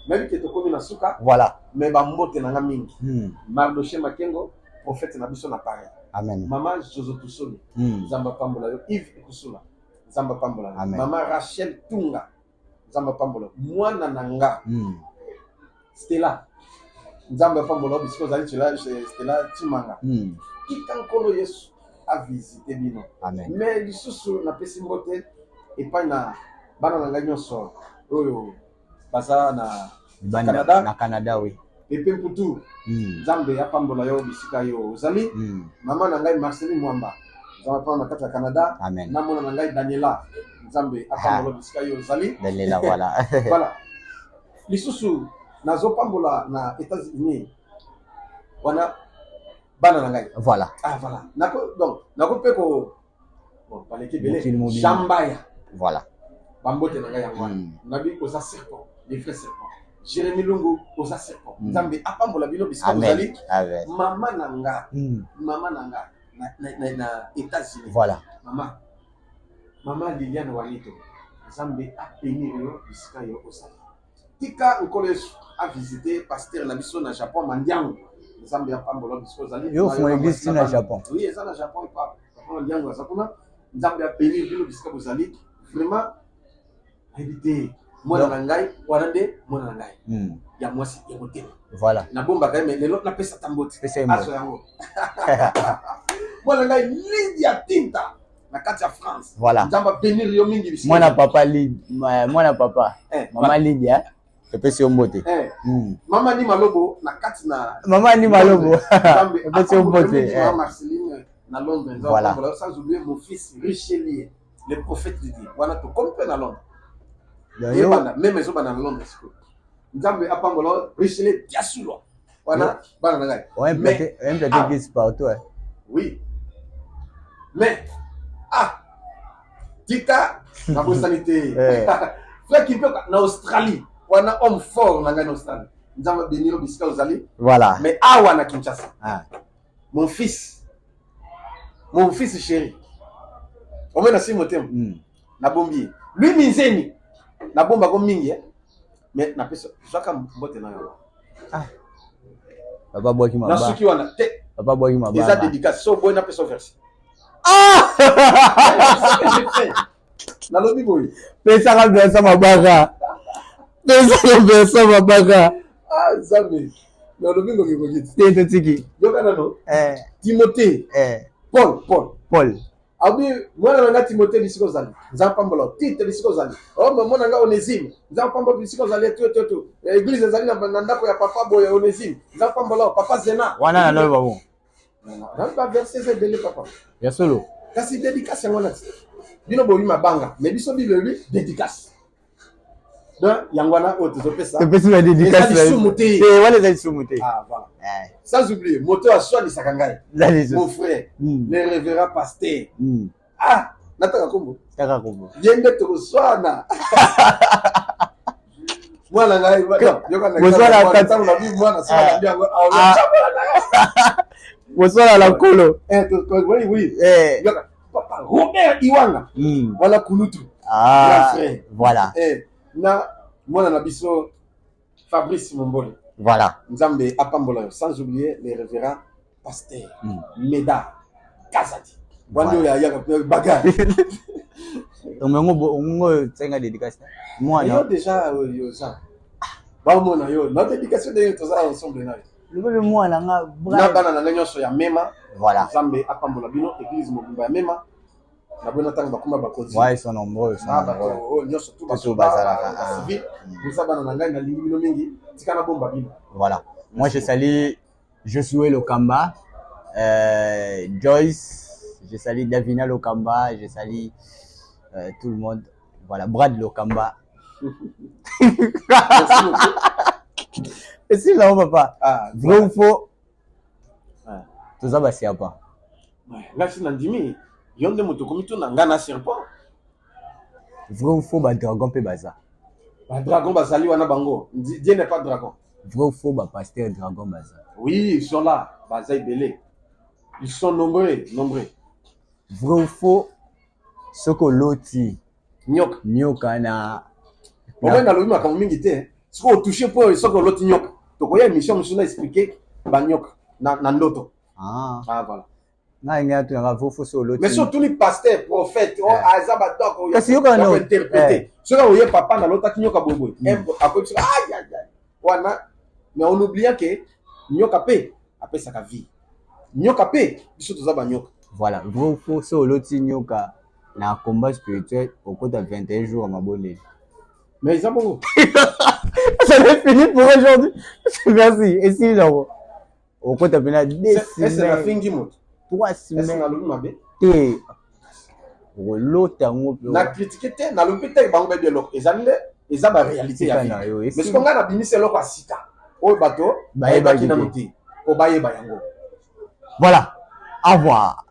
Même que tu connais na suka. Voilà. Mais bambote na mingi. Mardoché Makengo, prophète na biso na pare. Amen. Maman Jozo Tusoni. Zamba Pambola yo Yves Ekusula. Zamba Pambola. Amen. Maman Rachel Tunga. Zamba Pambola. Mwana nanga. Stella. Zamba Pambola bisiko zali tula Stella Timanga. Kikankolo Yesu a visité bino. Amen. Mais lisusu na pesi mbote et pas na bana nanga nyonso. Oyo baza na Canada. Na Canada oui. Pepe Mputu Nzambe apambola yo bisika yo ozali mama na ngai Marceline Mwamba Nzambe pa na kati ya Canada Amen. na mona na ngai Daniela Nzambe apambola bisika yo ozali Daniela voilà. Voilà. Lisusu nazo pambola na États-Unis wana bana na ngai. Voilà. Ah voilà. Nako pe ko bon paleki belé Chambaya. Voilà. Bambote na ngai yango. Nabi ko za serpent, les frères serpent. Jérémy Lungu ko za serpent. Nzambe apambola bino bisika ozali. Amen. Mama nanga. Mama nanga na États-Unis. Voilà. Mama Liliane Wanito. Nzambe apeni yo bisika yo ozali. Tika nkolesu a visité pasteur na biso na Japon Mandiango. Nzambe apambola bisika ozali. Yo font église na Japon. Oui, ça na Japon pas. Mandiango za kuna. Nzambe apeni bino bisika ozali. Vraiment éviter mwana na ngai wana nde mwana na ngai. Ya mwasi ya motema. Voilà. Na bomba quand même lelo na pesa tambote. Aso yango. Mwana ngai Lydia Tinta na kati ya France. Voilà. Nzamba bénir yo mingi bisika. Mwana papa Mama Lydia. Pesa mbote. Mama ni malobo na kati na Mama ni malobo. Pesa mbote. Mama Marceline na Londres. Voilà. Sans oublier mon fils Richelieu, le prophète de Dieu. Wana to kompe na Londres. Même maison na Londres. Nzambe apambola Richelieu Diasulo. Wana bana na ngai. Ouais, peut-être église partout. Oui. Mais Tika na sanité. Frère qui peut na Australie. Wana homme fort na ngai na Australie. Nzambe bénir bisika ozali. Voilà. Mais awa na Kinshasa. Mon fils chéri. On met na simotem. Na bombi. Lui minzeni. Na bomba ko mingi. Mais na pesa zaka mbote na yo. Papa boki mababa. Na suki wana te. Papa boki mababa. Ils a dédicace so boy na pesa verse. Na lobi boy. Pesa ka verse mabaka. Zambe. Na lobi ngo ngikiti. Tete tiki. Yoka no. Timothée. Paul. Abi mwana nga Timothée bisiko zali. Nzapambola Tite bisiko zali. Mwana nga Onésime. Nzapambola bisiko zali tout. Église zali na ndako ya papa boy Onésime. Nzapambola papa Zena. Wana na lobi babo. Na ba verset ze dele papa. Ya solo. Kasi dédicace ngona. Bino boyi mabanga. Mais biso bible dédicace. Donc yangwana oto pesa. Tu peux la dédicace. Wala za sumuté. Voilà. Sans oublier, moto a soin de Sakangai. Mon frère, le révérend pasteur. Nataka kombo. Nataka kombo. Yende to soana. Mwana ngai yoka na. Bosala katana na bibi mwana sana ndio ngo. Bosala la kolo. Oui. Yoka papa Robert Iwanga. Voilà kulutu. Voilà. Na mwana na biso Fabrice Mombole. Voilà. Nzambe apambola sans oublier les révérends pasteurs Meda Kazadi. Wando ya bagarre. Ongo tsenga dédicace. Moi yo déjà yo ça. Ba mona yo na dédication de to ça ensemble na. Le moi na nga na bana na nyonso ya mema. Voilà. Nzambe apambola bino église mobimba ya mema. Na bona tanga bakuma bakozi. Ouais, ils sont nombreux, nyonso tout bazala civil. Vous bana na ngai na lingi bino mingi. Tikana bomba bino. Voilà. Moi, je salue Josué Lokamba, Joyce, je salue Davina Lokamba, je salue tout le monde. Voilà, Brad Lokamba. Et si là, papa, vrai ou faux? Tout ça, c'est à pas. Là, c'est Nandimi. Yonde motokomito na ngana serpent. Vrai ou faux, dragon peut baza. Dragon bazali wana bango. Dieu n'est pas dragon. Vrai ou faux, pasteur dragon baza. Oui, ils sont là, baza belé. Ils sont nombreux. Vrai ou faux, ce que l'autre nyoka na. Au moins na lobi makambo mingi te. Ce qu'on touché pour ce que l'autre nyoka. To koya mission musuna expliquer ba nyoka na ndoto. Voilà. Mais surtout les pasteurs, prophètes, azaba doko yo interpréter. Cela oye papa na lota kinyoka bobo. Après wana mais on oublie que nyoka pe après sa vie. Nyoka pe biso tozaba nyoka. Voilà, vous faut so loti nyoka na combat spirituel au cours de 21 jours à mabonné. Mais ils ont bon. Ça va fini pour aujourd'hui. Merci. Et si, là, au côté de la C'est la fin du monde. 3 Est-ce semaines. que nous avons T'es. L'autre, na critiquer te na lopita bango be dialogue eza ba réalité ya vie mais ce qu'on a na bimi c'est loko asika o bato ba yeba ki na muti ko ba yeba yango voilà, au revoir.